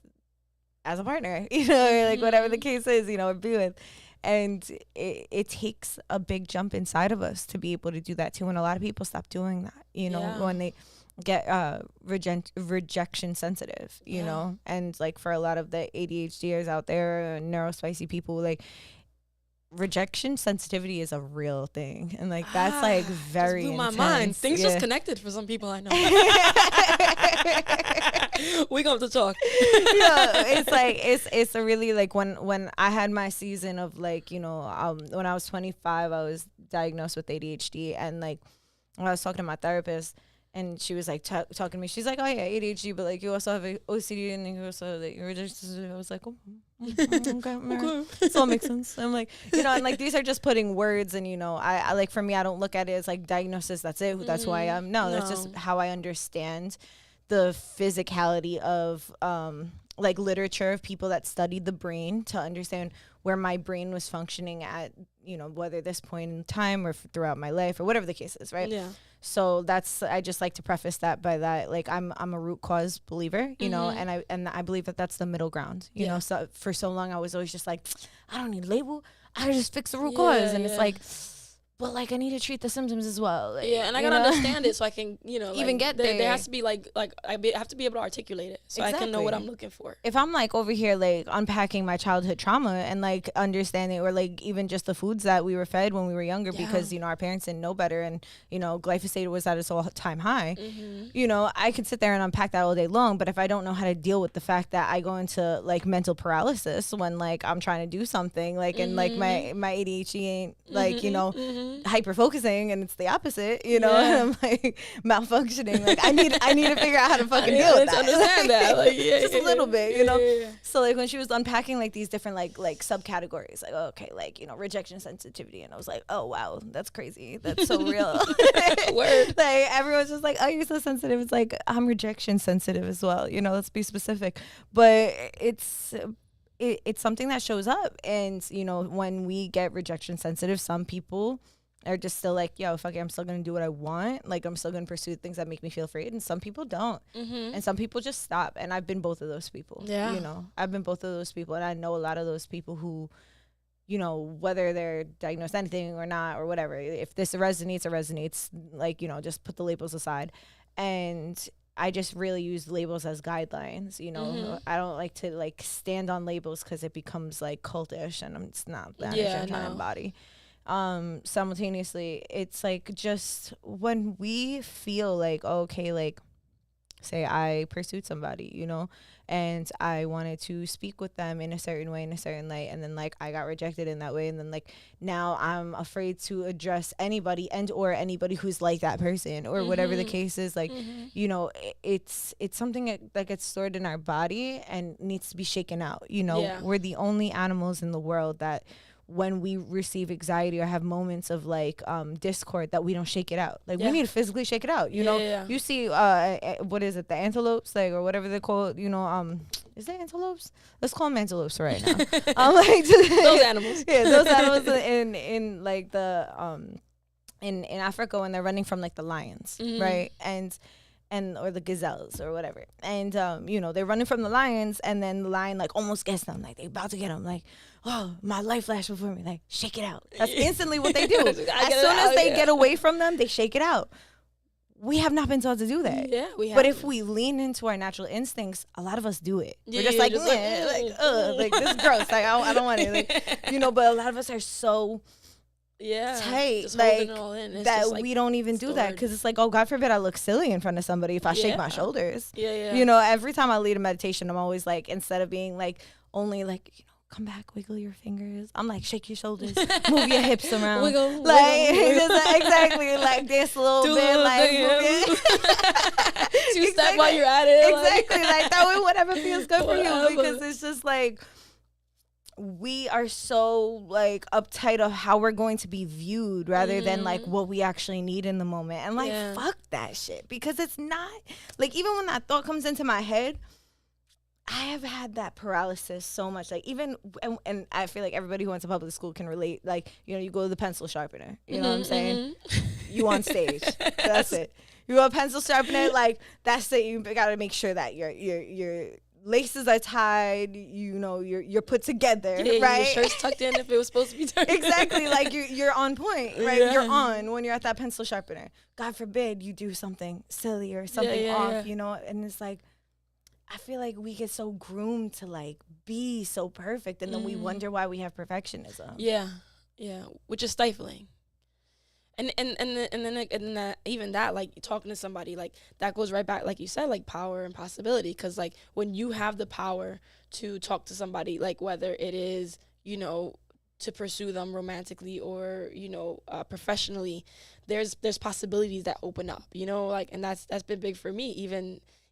as a partner, you know, or like whatever the case is, you know, or be with. And it takes a big jump inside of us to be able to do that too. And a lot of people stop doing that, you know, when they get rejection sensitive, you know. And like for a lot of the ADHDers out there, neurospicy people, like rejection sensitivity is a real thing, and like that's like very just blew my intense. Mind. Things just connected for some people I know. We gonna have to talk. It's like it's a really like when I had my season of like, you know, when I was 25, I was diagnosed with ADHD, and like when I was talking to my therapist, and she was like talking to me, she's like, oh yeah, ADHD, but like you also have OCD, and you also have like, I was like, oh, okay. So it makes sense. I'm like, you know, and like these are just putting words, and you know, I like, for me, I don't look at it as like diagnosis, that's it, that's who I am. No, that's just how I understand the physicality of like literature of people that studied the brain, to understand where my brain was functioning at, you know, whether this point in time or throughout my life or whatever the case is, right? Yeah. So I just like to preface that by that, like I'm a root cause believer, you know, and I believe that that's the middle ground, you know. So for so long I was always just like, I don't need a label, I just fix the root cause, and it's like, but like I need to treat the symptoms as well. Like, and I gotta understand it so I can, you know, even like, get there. There has to be I have to be able to articulate it so I can know what I'm looking for. If I'm like over here like unpacking my childhood trauma and like understanding, or like even just the foods that we were fed when we were younger, because you know our parents didn't know better, and you know glyphosate was at its all-time high. You know, I could sit there and unpack that all day long, but if I don't know how to deal with the fact that I go into like mental paralysis when like I'm trying to do something, like and like my ADHD ain't like, you know, hyper focusing and it's the opposite, you know, and I'm like malfunctioning. Like I need to figure out how to fucking deal with that. Understand that, like just a little bit, you know. So like when she was unpacking like these different like subcategories, like okay, like you know rejection sensitivity, and I was like, oh wow, that's crazy, that's so real. Word. Like everyone's just like, oh, you're so sensitive. It's like I'm rejection sensitive as well, you know. Let's be specific, but it's something that shows up. And you know, when we get rejection sensitive, some people are just still like, yo, fuck it, I'm still gonna do what I want, like I'm still gonna pursue things that make me feel afraid, and some people don't. And some people just stop, and I've been both of those people. You know, I've been both of those people, and I know a lot of those people who, you know, whether they're diagnosed anything or not or whatever, if this resonates, it resonates, like, you know, just put the labels aside. And I just really use labels as guidelines, you know. I don't like to like stand on labels because it becomes like cultish, and it's not that I'm trying to embody. Simultaneously, it's like just when we feel like, okay, like say I pursued somebody, you know, and I wanted to speak with them in a certain way, in a certain light, and then like I got rejected in that way, and then like now I'm afraid to address anybody and or anybody who's like that person or whatever the case is. Like you know, it's something that gets stored in our body and needs to be shaken out, you know. We're the only animals in the world that when we receive anxiety or have moments of like discord, that we don't shake it out. Like we need to physically shake it out, you know. You see what is it, the antelopes, like, or whatever they're called, you know, is there antelopes? Let's call them antelopes right now. Like those animals. Those animals in like the in Africa when they're running from like the lions, right? And or the gazelles or whatever, and you know, they're running from the lions, and then the lion like almost gets them, like they about to get them, like, oh, my life flashed before me, like shake it out. That's instantly what they do. As soon as they get away from them, they shake it out. We have not been taught to do that. We have. But if we lean into our natural instincts, a lot of us do it. We're just like this is gross, like I don't want it, like, you know. But a lot of us are so tight, just like holding it all in. that just, like, we don't even do that, because it's like, oh, God forbid I look silly in front of somebody if I shake my shoulders. You know, every time I lead a meditation, I'm always like, instead of being like only like, you know, come back, wiggle your fingers, I'm like, shake your shoulders, move your hips around, wiggle, like wiggle. just, exactly, like dance a little bit, like move it. Two-step while you're at it, exactly, like that way, whatever feels good for you, because it's just like we are so like uptight of how we're going to be viewed rather than like what we actually need in the moment. And like fuck that shit, because it's not like, even when that thought comes into my head, I have had that paralysis so much, like even and I feel like everybody who went to public school can relate. Like, you know, you go to the pencil sharpener, you know what I'm saying? You on stage, that's it. You go to pencil sharpener, like that's it. You gotta make sure that your laces are tied, you know, you're put together, right? Your shirt's tucked in if it was supposed to be tucked. Exactly, like you're on point, right? You're on when you're at that pencil sharpener. God forbid you do something silly or something off, you know, and it's like, I feel like we get so groomed to like be so perfect, and then we wonder why we have perfectionism. Yeah, which is stifling. And then even that, like talking to somebody, like that goes right back, like you said, like power and possibility. Because like when you have the power to talk to somebody, like whether it is, you know, to pursue them romantically or, you know, professionally, there's possibilities that open up, you know, like, and that's been big for me.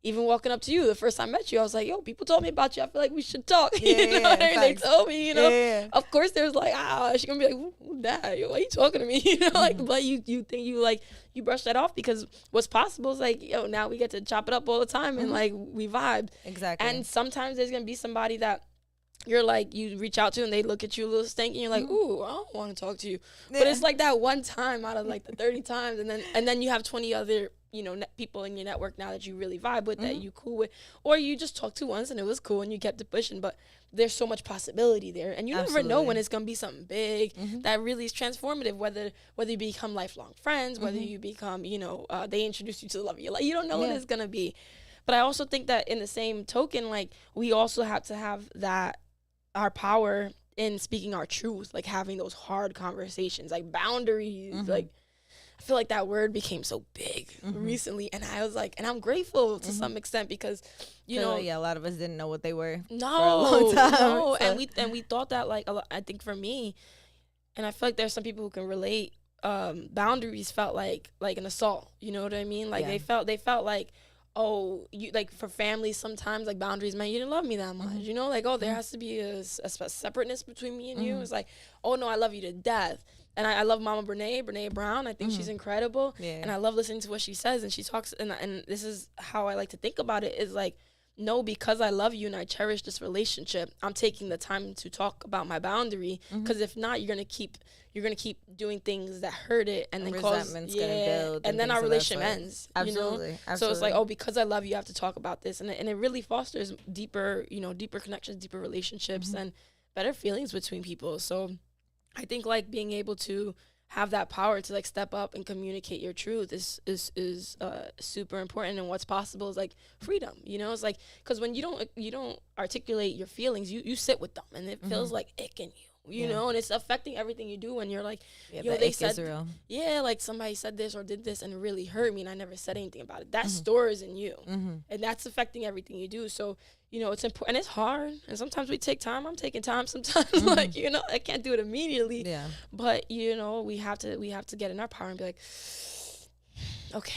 Even walking up to you the first time I met you, I was like, yo, people told me about you. I feel like we should talk. You know? They told me, you know. Of course, there's like, she's going to be like, who that? Yo, why are you talking to me? You know, like, but you think you brush that off, because what's possible is like, yo, now we get to chop it up all the time and like we vibed. Exactly. And sometimes there's going to be somebody that you're like, you reach out to and they look at you a little stanky and you're like, ooh, I don't want to talk to you. But it's like that one time out of like the 30 times. And then you have 20 other, you know, people in your network now that you really vibe with, that you cool with, or you just talked to once and it was cool and you kept it pushing. But there's so much possibility there, and you never know when it's gonna be something big that really is transformative. Whether you become lifelong friends, whether you become, you know, they introduce you to the love of your life. You don't know what it's gonna be. But I also think that in the same token, like we also have to have that our power in speaking our truth, like having those hard conversations, like boundaries, like. I feel like that word became so big recently, and I was like, and I'm grateful to some extent, because, you know, a lot of us didn't know what they were for a long time. So. And we thought that, like, I think for me, and I feel like there's some people who can relate, boundaries felt like an assault. You know what I mean? Like they felt like, oh, you like, for families sometimes, like, boundaries meant you didn't love me that much. You know, like, oh, there has to be a separateness between me and you. It's like, oh no, I love you to death. And I love Mama Brene Brown. I think she's incredible. Yeah. And I love listening to what she says. And she talks, and this is how I like to think about it, is like, no, because I love you and I cherish this relationship, I'm taking the time to talk about my boundary. Because if not, you're gonna keep doing things that hurt it, and then resentment's gonna build, and then our relationship ends. Absolutely, you know? absolutely. So it's like, oh, because I love you, I have to talk about this, and it really fosters deeper connections, deeper relationships, and better feelings between people. So I think, like, being able to have that power to, like, step up and communicate your truth is super important. And what's possible is, like, freedom. You know, it's like, because when you don't articulate your feelings, you sit with them, and it feels like ick in you. You know, and it's affecting everything you do. And you're like, they said, like, somebody said this or did this and it really hurt me, and I never said anything about it. That stores in you, and that's affecting everything you do. So, you know, it's important, and it's hard. And sometimes we take time. I'm taking time sometimes. Like, you know, I can't do it immediately. Yeah. But, you know, we have to get in our power and be like, okay,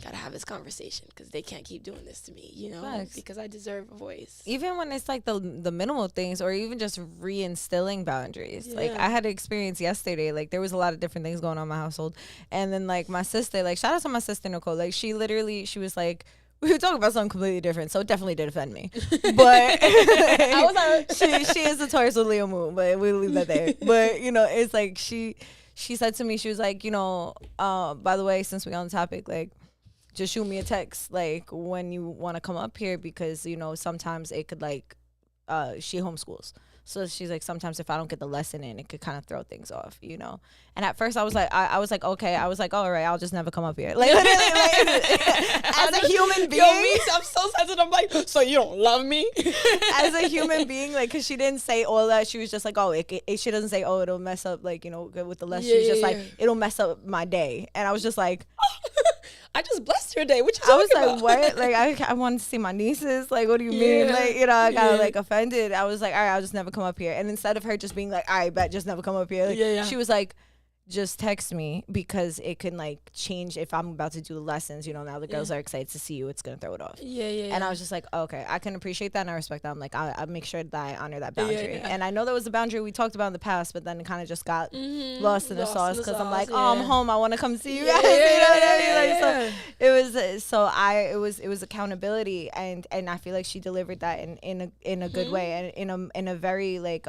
gotta have this conversation, because they can't keep doing this to me, you know. Facts. Because I deserve a voice. Even when it's like the minimal things, or even just reinstilling boundaries. Yeah. Like, I had an experience yesterday. Like, there was a lot of different things going on in my household, and then, like, my sister, like, shout out to my sister Nicole. Like, she was like, we were talking about something completely different, so it definitely did offend me. But I was like, she is a Taurus with Leo moon, but we'll leave that there. But, you know, it's like she said to me, she was like, you know, by the way, since we're on the topic, like, just shoot me a text, like, when you want to come up here, because, you know, sometimes it could, like, she homeschools. So she's like, sometimes if I don't get the lesson in, it could kind of throw things off, you know. And at first I was like, I was like, okay. I was like, all right, I'll just never come up here. Like, literally, like, as a human being. I'm so sensitive. I'm like, so you don't love me? As a human being, like, because she didn't say all that. She was just like, oh, she doesn't say, oh, it'll mess up, like, you know, with the lesson. She was just like, it'll mess up my day. And I was just like, I just blessed your day. What you talking about? I was like, what? Like, I wanted to see my nieces. Like, what do you mean? Like, you know, I got like offended. I was like, all right, I'll just never come up here. And instead of her just being like, all right, bet, just never come up here. Like, she was like, just text me, because it can, like, change if I'm about to do the lessons. You know, now the girls are excited to see you. It's going to throw it off. And I was just like, okay, I can appreciate that and I respect that. I'm like, I'll make sure that I honor that boundary. And I know that was a boundary we talked about in the past, but then it kind of just got lost in the sauce, because I'm like, oh, I'm home. I want to come see you guys. So it was accountability, and I feel like she delivered that in a good way, and in a very, like,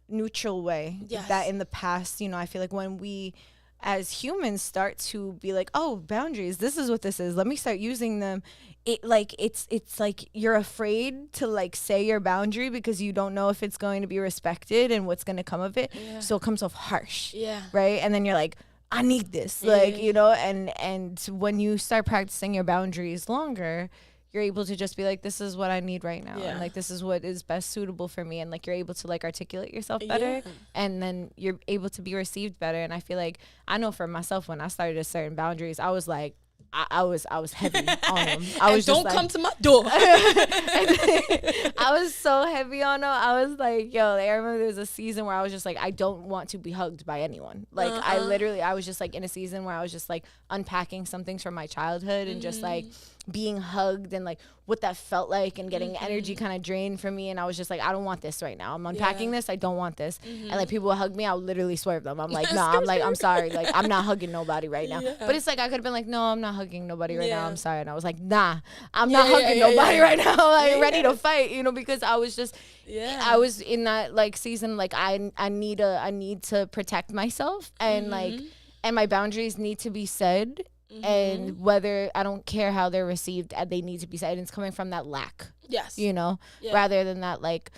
neutral way. That in the past, you know, I feel like when we as humans start to be like, oh, boundaries, this is what this is, let me start using them, it's like you're afraid to, like, say your boundary, because you don't know if it's going to be respected and what's going to come of it. So it comes off harsh, right? And then you're like, I need this, like, you know, and when you start practicing your boundaries longer, you're able to just be like, this is what I need right now. And, like, this is what is best suitable for me. And, like, you're able to, like, articulate yourself better. And then you're able to be received better. And I feel like, I know for myself, when I started a certain boundaries, I was like, I was heavy on them. I was don't just come to my door. I was so heavy on them. I was like, yo, like, I remember there was a season where I was just like, I don't want to be hugged by anyone. Like, I was just like in a season where I was just like unpacking some things from my childhood, and just like being hugged, and like what that felt like, and getting energy kind of drained from me. And I was just like, I don't want this right now. I'm unpacking this. I don't want this. And like, people would hug me, I would literally swerve them. I'm like, nah, I'm sorry. Like, I'm not hugging nobody right now. But it's like, I could have been like, no, I'm not hugging nobody right now. I'm sorry. And I was like, nah, I'm not hugging nobody right now. Like, ready to fight, you know, because I was just, I was in that, like, season, like, I need to protect myself, and like, and my boundaries need to be said. And whether, I don't care how they're received, they need to be said. And it's coming from that lack, you know, rather than that, like,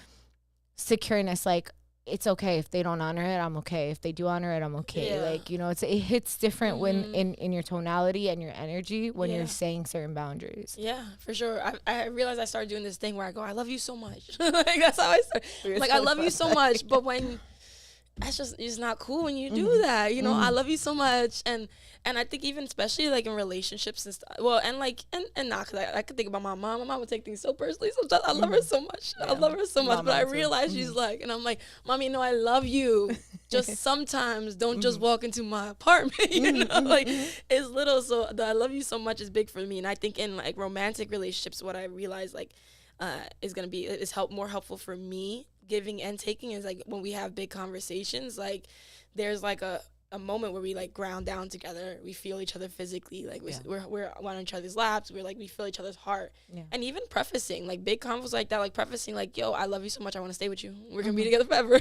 secureness. Like, it's okay if they don't honor it, I'm okay. If they do honor it, I'm okay. Like, you know, it hits different when in your tonality and your energy when you're saying certain boundaries. Yeah, for sure. I realized I started doing this thing where I go, I love you so much. Like, that's how I start. Like, I love you so much, but when that's just, it's not cool when you do that, you know. I love you so much, and I think even especially like in relationships and stuff. Well, and like and not, because I could think about my mom. My mom would take things so personally sometimes. I love her so much. I love her so much, but I realize she's like, and I'm like, Mommy, no, I love you. just sometimes don't just walk into my apartment, you know, like it's little. So the I love you so much is big for me. And I think in like romantic relationships, what I realize like is more helpful for me giving and taking is like when we have big conversations, like there's like a moment where we like ground down together, we feel each other physically, like we're on each other's laps, we feel each other's heart. And even prefacing like big convos like that, like prefacing like, yo, I love you so much, I want to stay with you, we're gonna be together forever.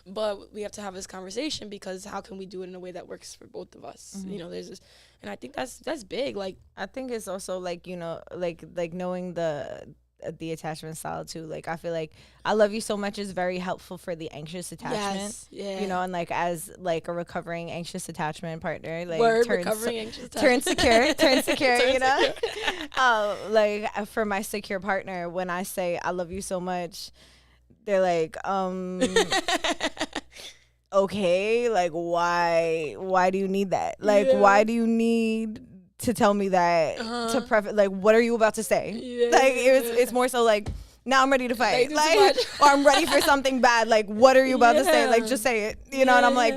But we have to have this conversation, because how can we do it in a way that works for both of us? You know, there's this, and I think that's big. Like I think it's also like, you know, like knowing the attachment style too. Like I feel like I love you so much is very helpful for the anxious attachment. You know, and like as like a recovering anxious attachment partner, like turn secure, you know. Like for my secure partner, when I say I love you so much, they're like okay, like why do you need that? Like why do you need to tell me that to preface, like what are you about to say? Like it's more so like now I'm ready to fight, like or I'm ready for something bad, like what are you about to say? Like just say it, you know. And I'm like,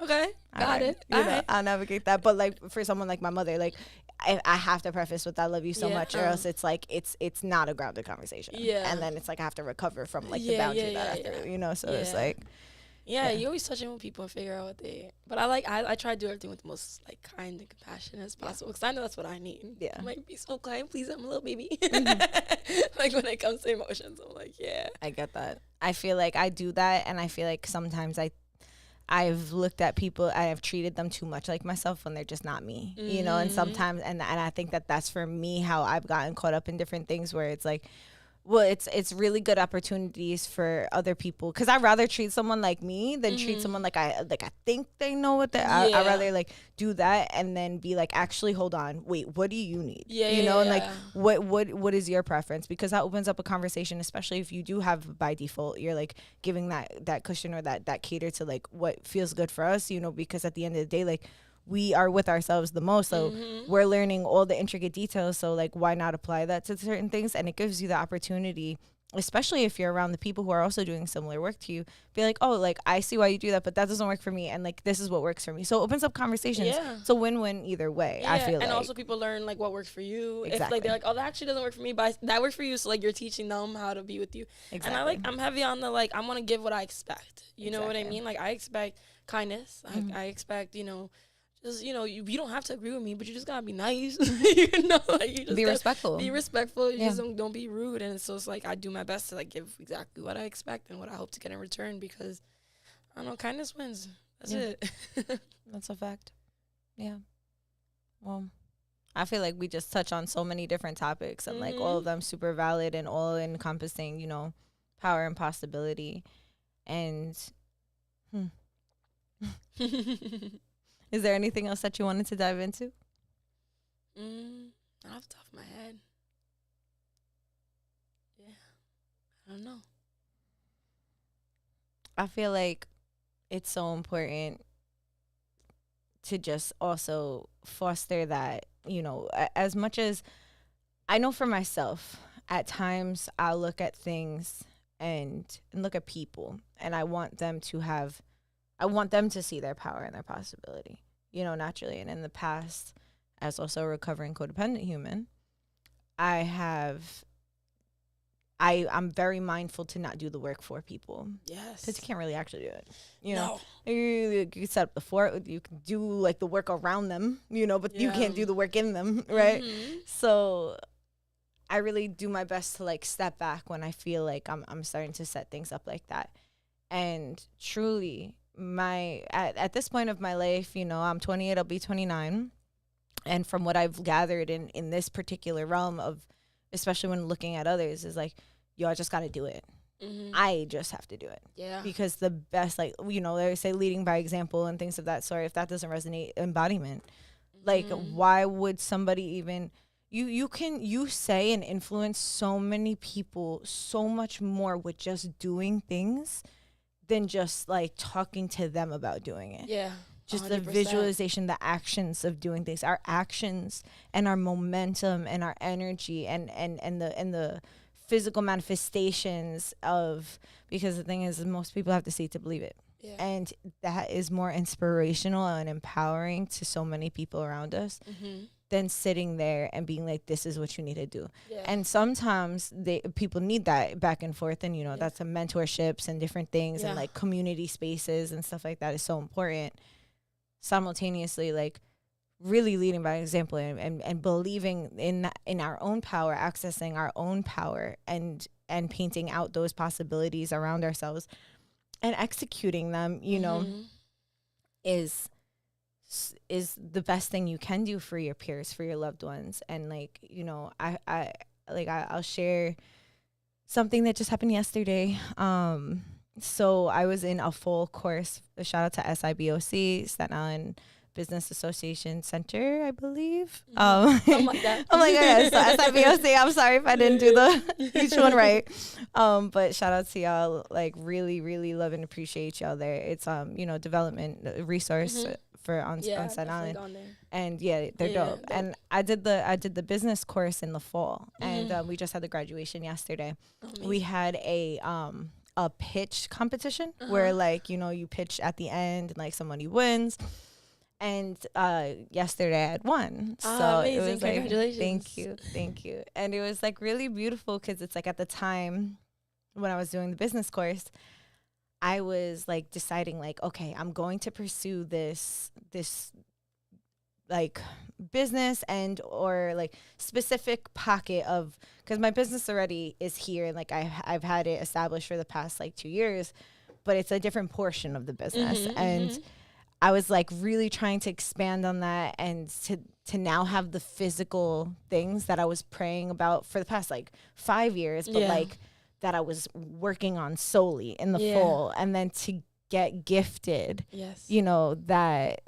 okay, got it. You know, I'll navigate that. But like for someone like my mother, like I have to preface with I love you so much, or else it's like it's not a grounded conversation. And then it's like I have to recover from like the boundary that I threw, you know. So it's like you always touch in with people and figure out what they. But I try to do everything with the most like kind and compassionate as possible, because I know that's what I need. I might be so kind, please, I'm a little baby. Like when it comes to emotions, I'm like, I get that. I feel like I do that, and I feel like sometimes I've looked at people, I have treated them too much like myself when they're just not me, you know. And sometimes, and I think that's for me how I've gotten caught up in different things where it's like, well, it's really good opportunities for other people, because I'd rather treat someone like me than treat someone like I think they know what they're. I'd rather like do that and then be like, actually, hold on, wait, what do you need? You know, and like what is your preference? Because that opens up a conversation, especially if you do have by default, you're like giving that cushion or that cater to like what feels good for us, you know, because at the end of the day, like we are with ourselves the most, so we're learning all the intricate details, so like why not apply that to certain things? And it gives you the opportunity, especially if you're around the people who are also doing similar work to you, be like, oh, like I see why you do that, but that doesn't work for me, and like this is what works for me. So it opens up conversations. It's a win-win either way. I feel and like. Also people learn like what works for you. If like they're like, oh, that actually doesn't work for me, but that works for you, so like you're teaching them how to be with you. And I'm heavy on the like, I want to give what I expect, you know what I mean? Like I expect kindness. I expect, you know, just, you know, you don't have to agree with me, but you just gotta be nice. You know, like you just be respectful. Be respectful. You just don't be rude. And so it's like I do my best to like give exactly what I expect and what I hope to get in return, because I don't know, kindness wins. That's it. That's a fact. Yeah. Well, I feel like we just touch on so many different topics, and like all of them super valid and all encompassing, you know, power and possibility. And is there anything else that you wanted to dive into? Not off the top of my head. Yeah. I don't know. I feel like it's so important to just also foster that, you know, as much as I know for myself, at times I'll look at things and look at people, and I want them to see their power and their possibility, you know, naturally. And in the past, as also a recovering codependent human, I'm very mindful to not do the work for people. Yes. Because you can't really actually do it. You know, you set up the fort, you can do like the work around them, you know, but you can't do the work in them, right? So I really do my best to like step back when I feel like I'm starting to set things up like that. And truly, at this point of my life, you know, I'm 28, I'll be 29. And from what I've gathered in this particular realm of, especially when looking at others, is like, yo, I just got to do it. I just have to do it. Yeah. Because the best, like, you know, they say leading by example and things of that sort. If that doesn't resonate, embodiment. Like, why would somebody even, you say and influence so many people so much more with just doing things than just like talking to them about doing it. Yeah. Just 100%. The visualization, the actions of doing things, our actions and our momentum and our energy and the physical manifestations of, because the thing is most people have to see it to believe it. Yeah. And that is more inspirational and empowering to so many people around us than sitting there and being like, this is what you need to do. Yeah. And sometimes people need that back and forth. And, that's a mentorships and different things and like community spaces and stuff like that is so important. Simultaneously, like really leading by example and believing in our own power, accessing our own power and painting out those possibilities around ourselves and executing them, is the best thing you can do for your peers, for your loved ones. And like, I'll share something that just happened yesterday. So I was in a full course, a shout out to SIBOC, Staten Island Business Association Center, I believe. Something like that. I'm like, yeah, so SIBOC, I'm sorry if I didn't do each one right. But shout out to y'all, like really, really love and appreciate y'all there. It's, development resource for on Staten Island. And yeah, they're dope. And I did the business course in the fall and we just had the graduation yesterday. We had a pitch competition where like, you pitch at the end and like somebody wins. And yesterday I had won. So amazing. it was like, Congratulations. Thank you. And it was like really beautiful because it's like at the time when I was doing the business course, I was like deciding like, okay, I'm going to pursue this like business and or like specific pocket of, because my business already is here and like I've had it established for the past like 2 years, but it's a different portion of the business. And I was like really trying to expand on that and to now have the physical things that I was praying about for the past like 5 years, but like that I was working on solely in the fall, and then to get gifted, that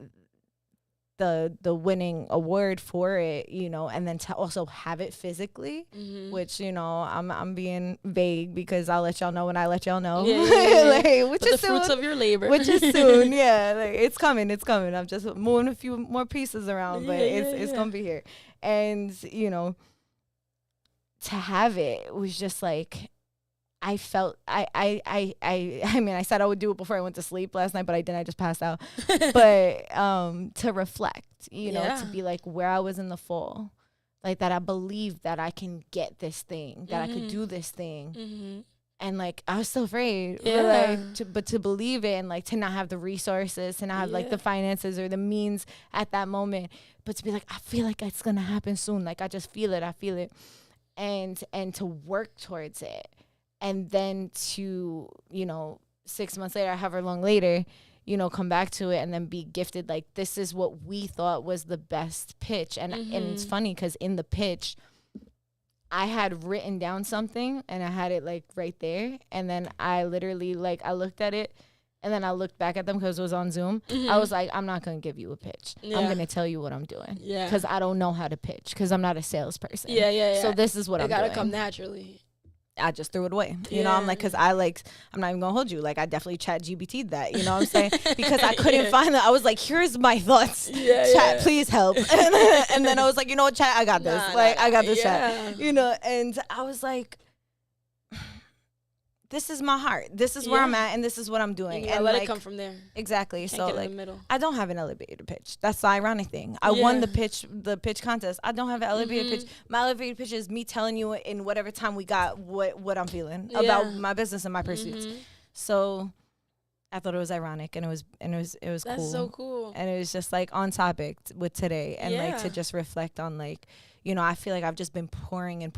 the winning award for it, and then to also have it physically, which, I'm being vague because I'll let y'all know when I let y'all know. Like, which but is the fruits of your labor. Which is soon, like, it's coming. I'm just moving a few more pieces around, but it's gonna be here. And, to have it was just like, I felt I mean, I said I would do it before I went to sleep last night, but I didn't. I just passed out. But to reflect, to be like where I was in the fall, like that I believed that I can get this thing, that I could do this thing. And like I was still afraid, but to believe it and like to not have the resources, to not have like the finances or the means at that moment, but to be like, I feel like it's gonna happen soon. Like I just feel it, and to work towards it. And then to, 6 months later, however long later, come back to it and then be gifted. Like, this is what we thought was the best pitch. And it's funny because in the pitch, I had written down something and I had it like right there. And then I literally I looked at it and then I looked back at them because it was on Zoom. I was like, I'm not going to give you a pitch. I'm going to tell you what I'm doing. Because I don't know how to pitch because I'm not a salesperson. So this is what I'm doing. It got to come naturally. I just threw it away. I'm like, because I'm not even gonna hold you. Like, I definitely chat GBT'd that, you know what I'm saying? Because I couldn't find that. I was like, here's my thoughts. Chat, please help. And then I was like, you know what, chat, I got this. I got this chat. And I was like, this is my heart. This is where I'm at, and this is what I'm doing. And let it come from there. Exactly. Can't so get in the middle. I don't have an elevator pitch. That's the ironic thing. I won the pitch contest. I don't have an elevator pitch. My elevator pitch is me telling you in whatever time we got what I'm feeling about my business and my pursuits. So I thought it was ironic, and it was cool. That's so cool. And it was just like on topic with today, and like to just reflect on like, I feel like I've just been pouring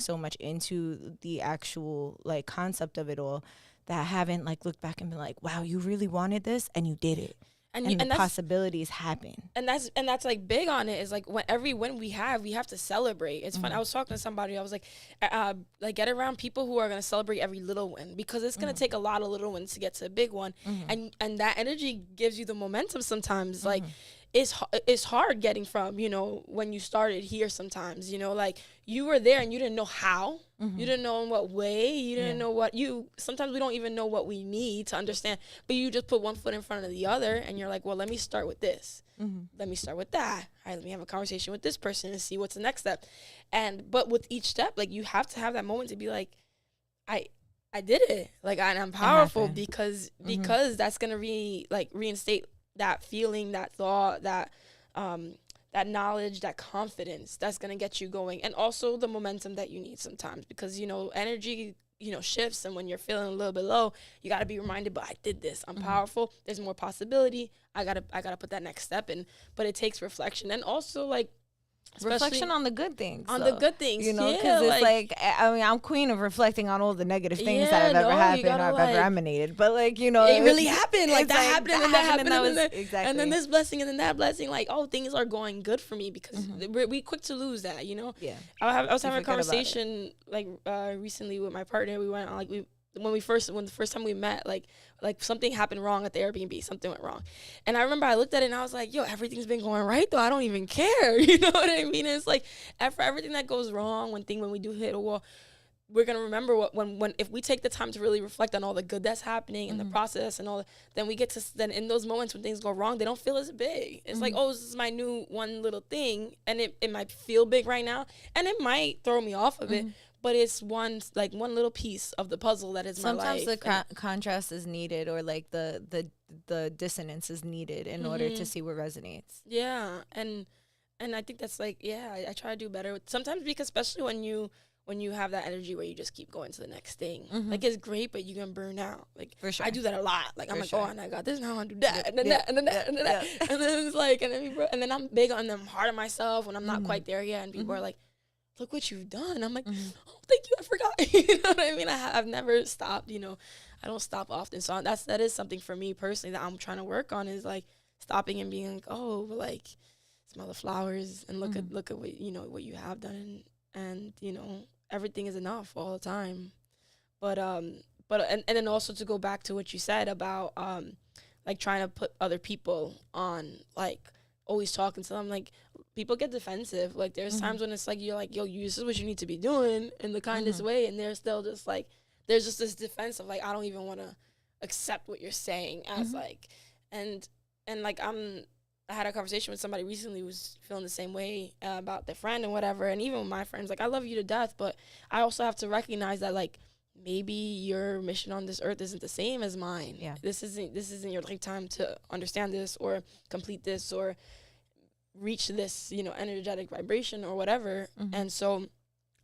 so much into the actual like concept of it all that I haven't like looked back and been like, wow, you really wanted this and you did it. And the possibilities happen. And that's like big on it is like every win we have to celebrate. It's fun. I was talking to somebody. I was like get around people who are going to celebrate every little win, because it's going to take a lot of little wins to get to a big one. And that energy gives you the momentum sometimes. Like, it's hard getting from, when you started here sometimes, like you were there and you didn't know how, you didn't know in what way, you didn't know sometimes we don't even know what we need to understand, but you just put one foot in front of the other and you're like, well, let me start with this. Let me start with that. All right, let me have a conversation with this person and see what's the next step. But with each step, like you have to have that moment to be like, I I did it. Like, and I'm powerful because that's gonna reinstate that feeling, that thought, that that knowledge, that confidence that's gonna get you going, and also the momentum that you need sometimes, because energy shifts, and when you're feeling a little bit low, you got to be reminded, but I did this, I'm powerful, there's more possibility, I gotta put that next step in. But it takes reflection, and also like reflection on the good things, the good things, because it's like I mean, I'm queen of reflecting on all the negative things that have ever happened or I've ever emanated, but like it really happened, like that happened, and then that happened, exactly, and then this blessing, and then that blessing, like, oh, things are going good for me, because we quick to lose that, I was having a conversation like recently with my partner. We went on, like, when the first time we met, like something happened wrong at the Airbnb. Something went wrong. And I remember I looked at it and I was like, yo, everything's been going right though. I don't even care. You know what I mean? It's like, for everything that goes wrong, when we do hit a wall, we're going to remember when if we take the time to really reflect on all the good that's happening in the process and all that, then we get to, then in those moments when things go wrong, they don't feel as big. It's like, oh, this is my new one little thing. And it might feel big right now, and it might throw me off of it. But it's one little piece of the puzzle that is sometimes my life. Sometimes the contrast is needed, or like the dissonance is needed in order to see what resonates. Yeah, and I think that's like, I try to do better sometimes, because especially when you have that energy where you just keep going to the next thing. Like, it's great, but you're gonna burn out. Like, for sure. I do that a lot. Like, I'm like, oh, and I got this, now I want to do that, and then that, and then that, and then that, and then it's like, and then I'm big on them, hard on myself when I'm not quite there yet, and people are like, look what you've done. I'm like, oh, thank you, I forgot. You know what I mean? I've never stopped, I don't stop often. So that is something for me personally that I'm trying to work on, is like stopping and being like, oh, but like, smell the flowers and look at what, what you have done. And everything is enough all the time. But then also to go back to what you said about, like, trying to put other people on, like, always talking to them, like, people get defensive. Like, there's times when it's like, you're like, yo, this is what you need to be doing in the kindest way, and they're still just like, there's just this defense of like, I don't even want to accept what you're saying as like, and like, I had a conversation with somebody recently who was feeling the same way about their friend and whatever, and even with my friends, like, I love you to death, but I also have to recognize that, like, maybe your mission on this earth isn't the same as mine. Yeah. This isn't your lifetime to understand this or complete this or reach this, energetic vibration or whatever. And so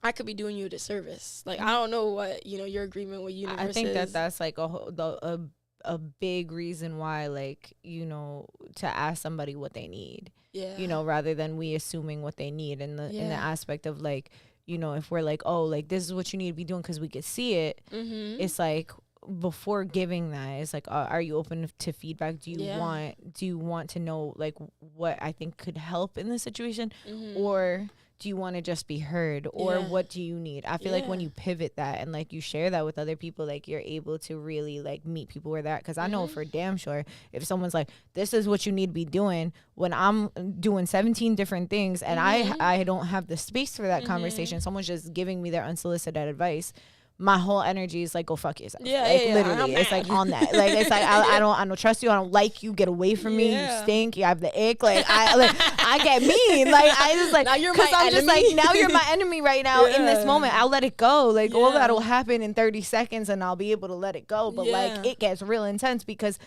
I could be doing you a disservice. Like, I don't know what, your agreement with universe I think is. that's like a big reason why, like, to ask somebody what they need. Yeah. Rather than we assuming what they need in the aspect of, like, if we're like, oh, like, this is what you need to be doing because we could see it. It's like, before giving that, it's like, are you open to feedback? Do you want to know, like, what I think could help in this situation, or do you want to just be heard, or what do you need? I feel like when you pivot that and, like, you share that with other people, like, you're able to really, like, meet people where they're at. Because I know for damn sure, if someone's like, this is what you need to be doing, when I'm doing 17 different things and I don't have the space for that conversation, someone's just giving me their unsolicited advice, my whole energy is like, go fuck yourself. Literally, it's like on that. Like, it's like, I don't trust you. I don't like you. Get away from me. You stink. You have the ick. Like, I get mean. Like, I just like, now you're my I'm enemy. just like, now you're my enemy right now in this moment. I'll let it go. Like, all that'll happen in 30 seconds and I'll be able to let it go. But like, it gets real intense because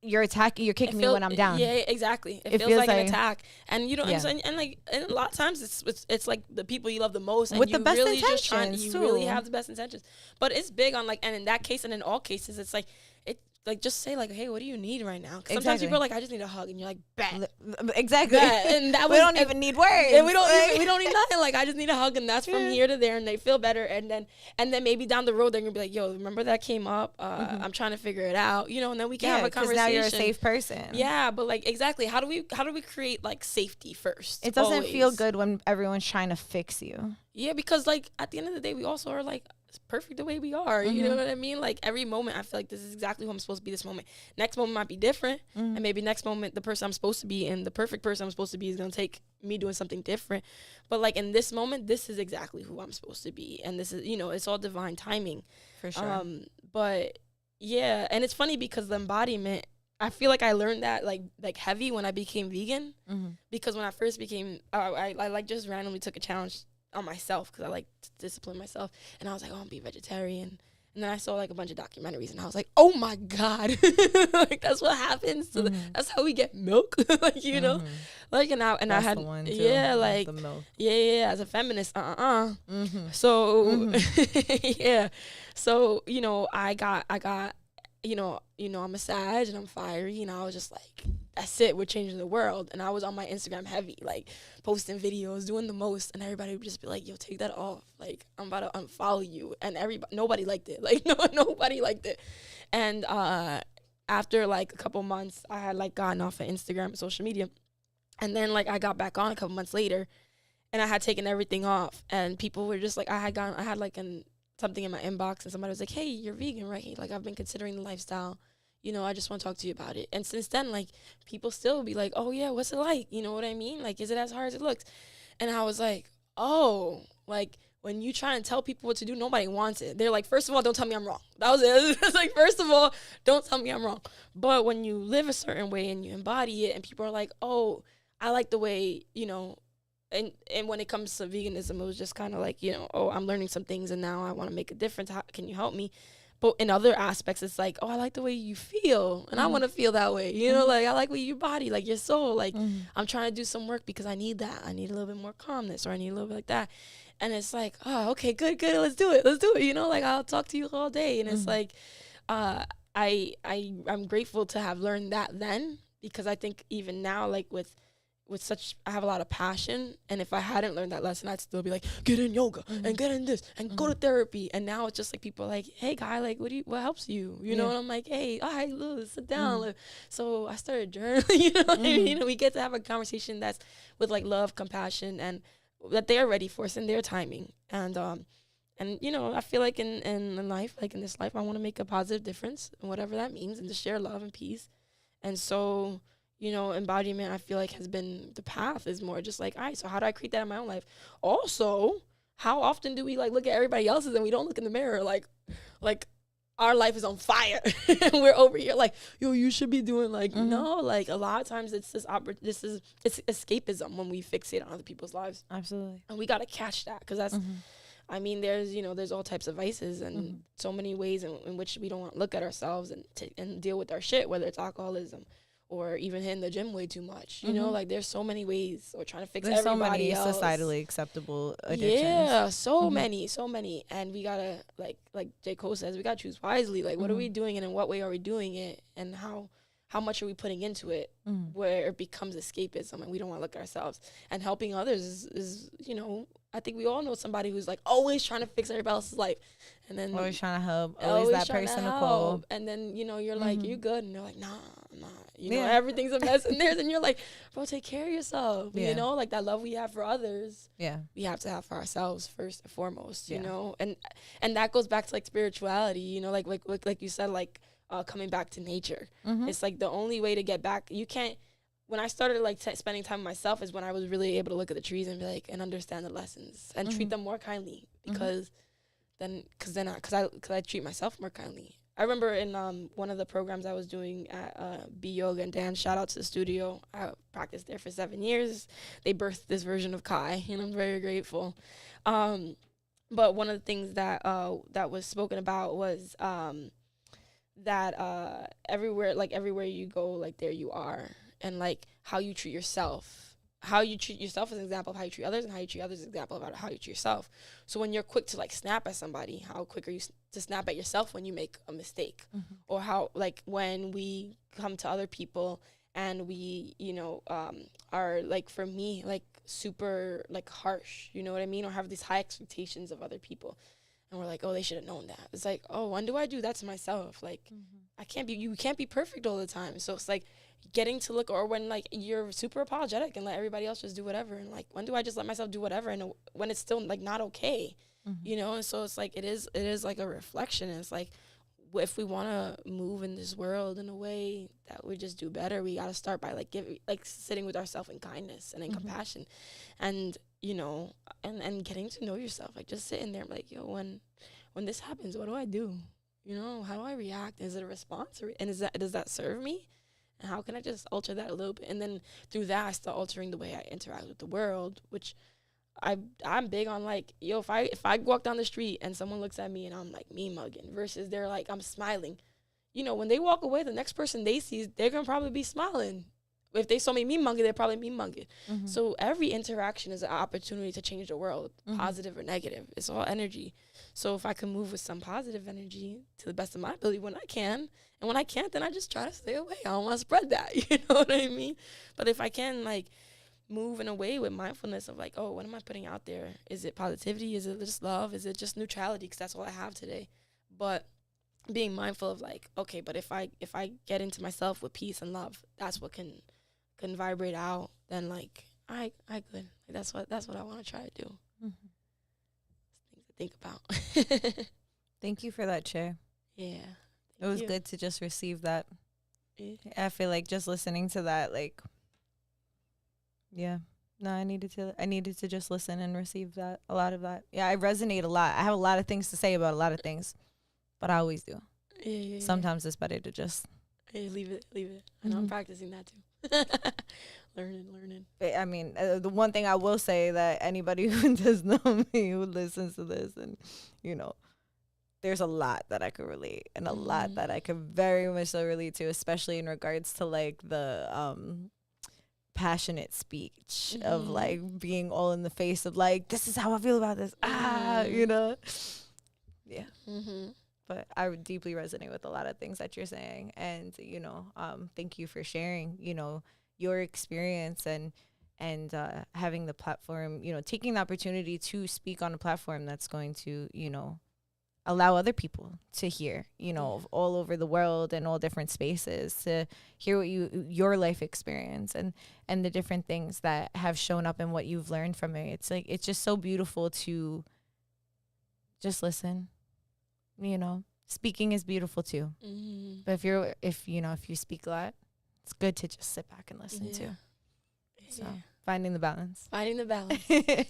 you're kicking me when I'm down. Yeah, exactly. It feels like an attack. And you know what I'm saying? And like, and a lot of times it's like the people you love the most, and with you the best really intentions, just trying, you really have the best intentions. But it's big on, like, and in that case and in all cases, it's like, like, just say, like, hey, what do you need right now? Because sometimes people are like, I just need a hug, and you're like, bet. Exactly. And that we don't even need words. And we don't need nothing. Like, I just need a hug, and that's from here to there, and they feel better. And then maybe down the road they're gonna be like, yo, remember that came up? I'm trying to figure it out, and then we can have a conversation. Now you're a safe person. Yeah, but like, exactly. How do we create, like, safety first? It doesn't feel good when everyone's trying to fix you. Yeah, because, like, at the end of the day, we also are, like, perfect the way we are. You know what I mean? Like, every moment I feel like this is exactly who I'm supposed to be this moment. Next moment might be different, and maybe next moment the person I'm supposed to be and the perfect person I'm supposed to be is going to take me doing something different. But, like, in this moment, this is exactly who I'm supposed to be, and this is, it's all divine timing. For sure. But yeah, and it's funny because the embodiment, I feel like I learned that like heavy when I became vegan, because when I first became I like just randomly took a challenge on myself because I like to discipline myself, and I was like, oh, I'm be vegetarian, And then I saw like a bunch of documentaries, and I was like, oh my God, like that's what happens. That's how we get milk, like, you know, like, and I had, the one too, yeah, like, the milk. Yeah, as a feminist, So, yeah, so, you know, I got, you know, I'm a Sag and I'm fiery, and I was just like, that's it, we're changing the world. And I was on my Instagram heavy, like posting videos, doing the most, and everybody would just be like, yo, take that off, like I'm about to unfollow you. And nobody liked it, like nobody liked it. And after like a couple months, I had like gotten off of Instagram and social media, and then like I got back on a couple months later, and I had taken everything off, and people were just like, I had like something in my inbox, and somebody was like, hey, you're vegan, right? Like, I've been considering the lifestyle, you know, I just want to talk to you about it. And since then, like, people still be like, oh yeah, what's it like? You know what I mean? Like, is it as hard as it looks? And I was like, oh, like, when you try and tell people what to do, nobody wants it. They're like, first of all, don't tell me I'm wrong. That was it. It's like, first of all, don't tell me I'm wrong. But when you live a certain way and you embody it, and people are like, oh, I like the way, you know, and when it comes to veganism, it was just kind of like, you know, oh, I'm learning some things and now I want to make a difference. How can you help me? But in other aspects, it's like, oh, I like the way you feel, and I want to feel that way. You know, like, I like your body, like your soul. Like, I'm trying to do some work because I need that. I need a little bit more calmness, or I need a little bit like that. And it's like, oh, okay, good. Let's do it. You know, like, I'll talk to you all day. And it's like, I'm grateful to have learned that then, because I think even now, like, with I have a lot of passion, and if I hadn't learned that lesson, I'd still be like, get in yoga and get in this and go to therapy. And now it's just like, people are like, hey guy, like, what helps you? You know, and I'm like, hey, all right, Lou, sit down. So I started journaling, you know what I mean? You know, we get to have a conversation that's with like love, compassion, and that they're ready for us in their timing. And you know, I feel like in life, like in this life, I want to make a positive difference, and whatever that means, and to share love and peace. And so, you know, embodiment, I feel like, has been the path, is more just like, all right, so how do I create that in my own life? Also, how often do we like look at everybody else's and we don't look in the mirror? Like our life is on fire and we're over here like, yo, you should be doing like, no, like a lot of times it's it's escapism when we fixate on other people's lives. Absolutely. And we got to catch that, because that's, I mean, there's, you know, there's all types of vices and so many ways in which we don't want to look at ourselves and deal with our shit, whether it's alcoholism, or even hitting the gym way too much, you know, like there's so many ways, or trying to fix everybody else. So many societally acceptable addictions. Yeah, so many. And we gotta, like J. Cole says, we gotta choose wisely. Like, what are we doing, and in what way are we doing it, and how much are we putting into it, where it becomes escapism and we don't want to look at ourselves. And helping others is, you know, I think we all know somebody who's like always trying to fix everybody else's life, and then always trying to help, always that person to quote. And then, you know, you're like, you good, and they're like, nah. You know, everything's a mess in theirs, and you're like, bro, take care of yourself. You know, like that love we have for others, we have to have for ourselves first and foremost. You know, and that goes back to like spirituality. You know, like you said, like coming back to nature. It's like the only way to get back. You can't. When I started like spending time with myself is when I was really able to look at the trees and be like, and understand the lessons and treat them more kindly, because I treat myself more kindly. I remember in one of the programs I was doing at B Yoga and Dance, shout out to the studio. I practiced there for 7 years. They birthed this version of Kai, and I'm very grateful. But one of the things that was spoken about was that everywhere you go, like there you are, and like how you treat yourself. How you treat yourself is an example of how you treat others, and how you treat others is an example of how you treat yourself. So when you're quick to like snap at somebody, how quick are you to snap at yourself when you make a mistake? Or how, like, when we come to other people and we, you know, are like, for me, like super like harsh, you know what I mean? Or have these high expectations of other people. And we're like, oh, they should have known that. It's like, oh, when do I do that to myself? Like, you can't be perfect all the time. So it's like getting to look, or when like you're super apologetic and let everybody else just do whatever. And like, when do I just let myself do whatever? And when it's still like not okay, you know? And so it's like, it is like a reflection. And it's like, if we want to move in this world in a way that we just do better, we got to start by like sitting with ourselves in kindness and in compassion, and, you know, and getting to know yourself. Like, just sitting there like, yo, when this happens, what do I do? You know, how do I react? Is it a response, and does that serve me? And how can I just alter that a little bit? And then through that, I start altering the way I interact with the world, which I'm big on like, yo, if I walk down the street and someone looks at me and I'm like me mugging versus they're like I'm smiling, when they walk away, the next person they see, they're gonna probably be smiling. If they saw me mean mugging, they're probably mean mugging. Mm-hmm. So every interaction is an opportunity to change the world, positive or negative. It's all energy. So if I can move with some positive energy to the best of my ability when I can, and when I can't, then I just try to stay away. I don't want to spread that. You know what I mean? But if I can, like, move in a way with mindfulness of like, oh, what am I putting out there? Is it positivity? Is it just love? Is it just neutrality? Because that's all I have today. But being mindful of like, okay, but if I get into myself with peace and love, that's what can vibrate out. Then like, I good. Like, that's what I want to try to do. Mm-hmm. Things to think about. Thank you for that, Che. Yeah. It was good to just receive that. Yeah. I feel like just listening to that, like, yeah. No, I needed to just listen and receive that, a lot of that. Yeah, I resonate a lot. I have a lot of things to say about a lot of things, but I always do. Yeah. Sometimes it's better to just leave it. I know I'm practicing that too. Learning. I mean, the one thing I will say that anybody who does know me, who listens to this, and there's a lot that I could relate, and a lot that I could very much so relate to, especially in regards to like the passionate speech of like being all in the face of like, this is how I feel about this. Yeah. But I would deeply resonate with a lot of things that you're saying, and thank you for sharing your experience and having the platform, taking the opportunity to speak on a platform that's going to allow other people to hear, all over the world and all different spaces, to hear what your life experience and the different things that have shown up and what you've learned from it. It's like, it's just so beautiful to just listen. Speaking is beautiful too. But if you speak a lot, it's good to just sit back and listen too. So finding the balance. Finding the balance. That's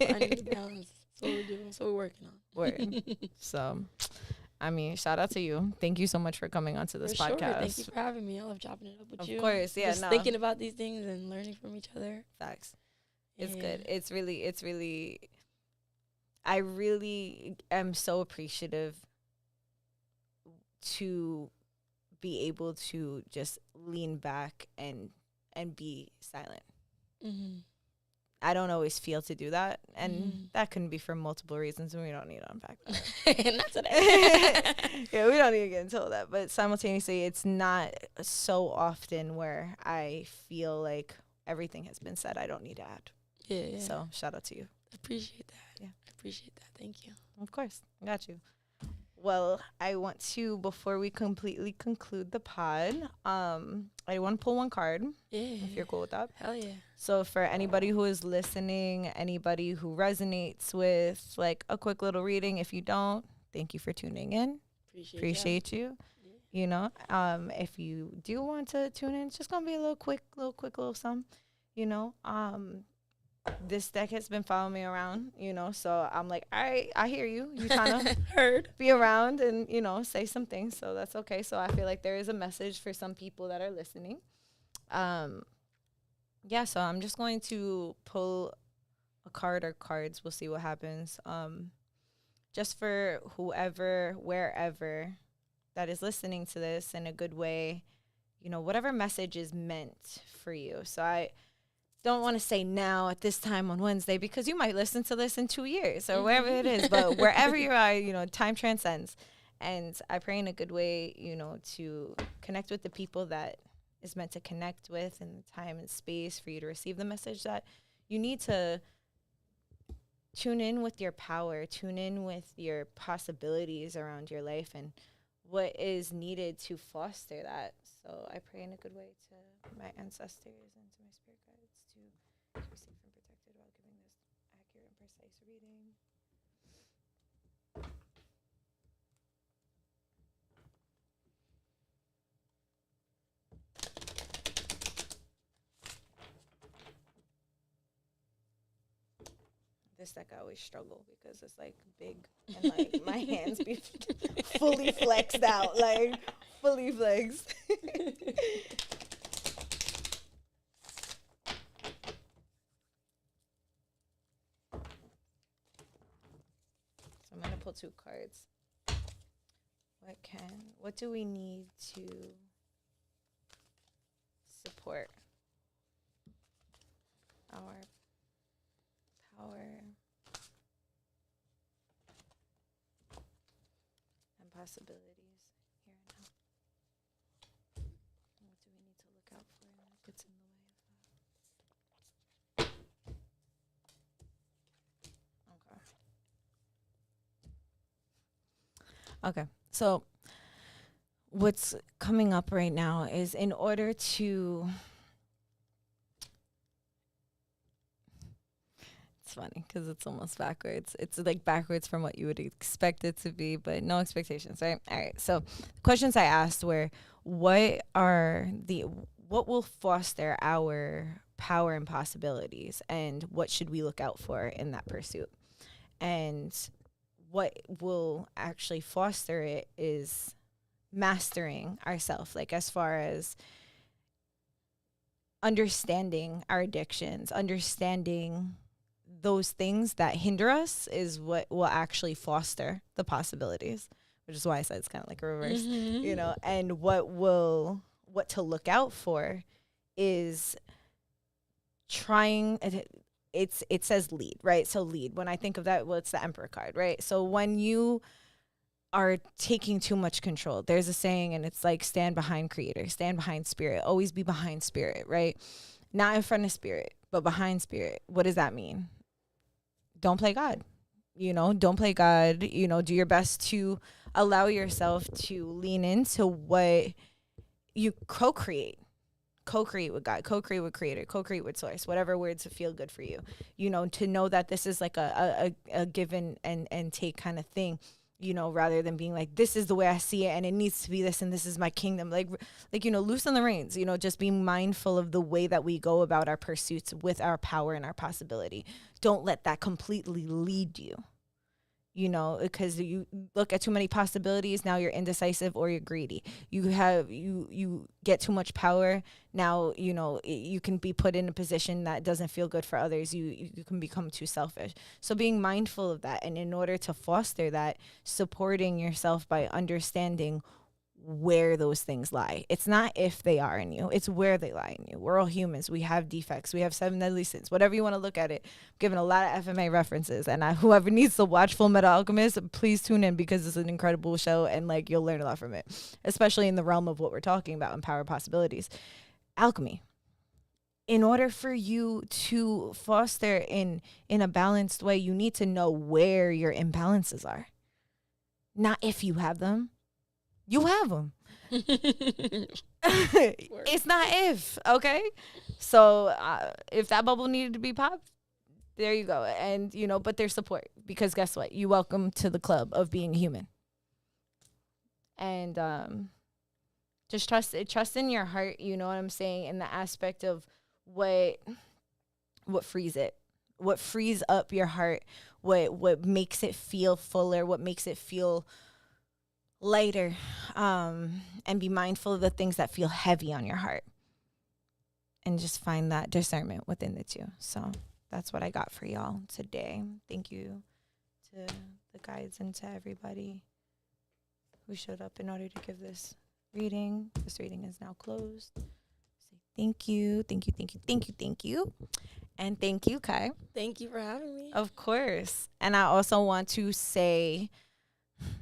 what we're doing. That's what we're working on. Word. So, I mean, shout out to you. Thank you so much for coming onto this podcast. Sure. Thank you for having me. I love chopping it up with you. Of course, yeah. Just thinking about these things and learning from each other. Facts. It's good. It's really, I really am so appreciative to be able to just lean back and be silent. I don't always feel to do that, and that can be for multiple reasons, and we don't need to unpack that. Not today. Yeah, we don't need to get into all that, but simultaneously, it's not so often where I feel like everything has been said. I don't need to add. Yeah. So shout out to you. Appreciate that. Yeah. I appreciate that. Thank you. Of course. I got you. Well, I want to, before we completely conclude the pod, I want to pull one card. Yeah. If you're cool with that. Hell yeah. So for anybody who is listening, anybody who resonates with like a quick little reading, if you don't, thank you for tuning in. Appreciate you. Yeah. If you do want to tune in, it's just going to be a little quick sum, this deck has been following me around, so I'm like, all right, I hear you. You trying to heard be around and, say some things. So that's okay. So I feel like there is a message for some people that are listening. So I'm just going to pull a card or cards. We'll see what happens. Just for whoever, wherever that is listening to this in a good way, whatever message is meant for you. So I don't want to say now at this time on Wednesday, because you might listen to this in 2 years or wherever it is, but wherever you are, time transcends. And I pray in a good way, to connect with the people that is meant to connect with, and the time and space for you to receive the message that you need to tune in with your power, tune in with your possibilities around your life and what is needed to foster that. So I pray in a good way to my ancestors and to my spirit guides to be safe and protected while giving this accurate and precise reading. This deck I always struggle because it's like big and like my hands be fully flexed out, like fully flexed. pull 2 cards. What do we need to support our power and possibilities here and now? What do we need to look out for that gets in the way of that? Okay. So what's coming up right now is, in order to, it's funny because it's almost backwards. It's like backwards from what you would expect it to be, but no expectations, right? All right. So questions I asked were, what will foster our power and possibilities, and what should we look out for in that pursuit? And what will actually foster it is mastering ourselves, like as far as understanding our addictions, understanding those things that hinder us is what will actually foster the possibilities, which is why I said it's kind of like a reverse, you know. And what to look out for is trying, it says lead, right? So lead, when I think of that, well, it's the Emperor card, right? So when you are taking too much control, there's a saying, and it's like, stand behind creator, stand behind spirit, always be behind spirit, right? Not in front of spirit, but behind spirit. What does that mean? Don't play God, you know, don't play God, you know, do your best to allow yourself to lean into what you co-create with God, co-create with creator, co-create with source, whatever words feel good for you, you know, to know that this is like a give and take kind of thing, you know, rather than being like, this is the way I see it and it needs to be this and this is my kingdom. Like, you know, loosen the reins, you know, just being mindful of the way that we go about our pursuits with our power and our possibility. Don't let that completely lead you, you know, because you look at too many possibilities. Now you're indecisive or you're greedy. You get too much power. Now, you know, you can be put in a position that doesn't feel good for others. You can become too selfish. So being mindful of that. And in order to foster that, supporting yourself by understanding where those things lie. It's not if they are in you, it's where they lie in you. We're all humans. We have defects. We have 7 deadly sins. Whatever you want to look at it. I'm giving a lot of FMA references, and whoever needs to watch Full Metal Alchemist, please tune in, because it's an incredible show and like you'll learn a lot from it, especially in the realm of what we're talking about in power possibilities. Alchemy. In order for you to foster in a balanced way, you need to know where your imbalances are. Not if you have them. You have them. It's not if, okay? So if that bubble needed to be popped, there you go. And, you know, but there's support, because guess what? You welcome to the club of being human. And just trust in your heart, you know what I'm saying, in the aspect of what frees it, what frees up your heart, what makes it feel fuller, what makes it feel lighter, and be mindful of the things that feel heavy on your heart, and just find that discernment within the two. So that's what I got for y'all today. Thank you to the guides and to everybody who showed up in order to give this reading. This reading is now closed. Say thank you. And thank you, Kai. Thank you for having me. Of course. And I also want to say,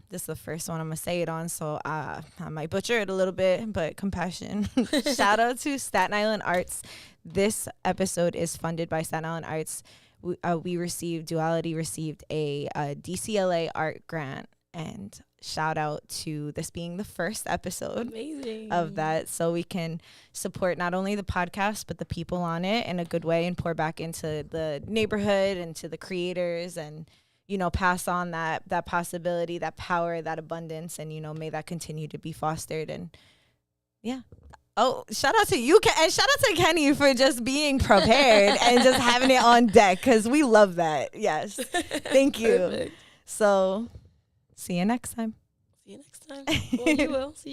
this is the first one I'm going to say it on, so I might butcher it a little bit, but compassion. Shout out to Staten Island Arts. This episode is funded by Staten Island Arts. Duality received a DCLA art grant, and shout out to this being the first episode of that, so we can support not only the podcast, but the people on it in a good way, and pour back into the neighborhood and to the creators, and you know, pass on that possibility, that power, that abundance, and, you know, may that continue to be fostered. And yeah. Oh, shout out to you, and shout out to Kenny for just being prepared and just having it on deck, because we love that. Yes. Thank you. Perfect. So see you next time. Well, you will. See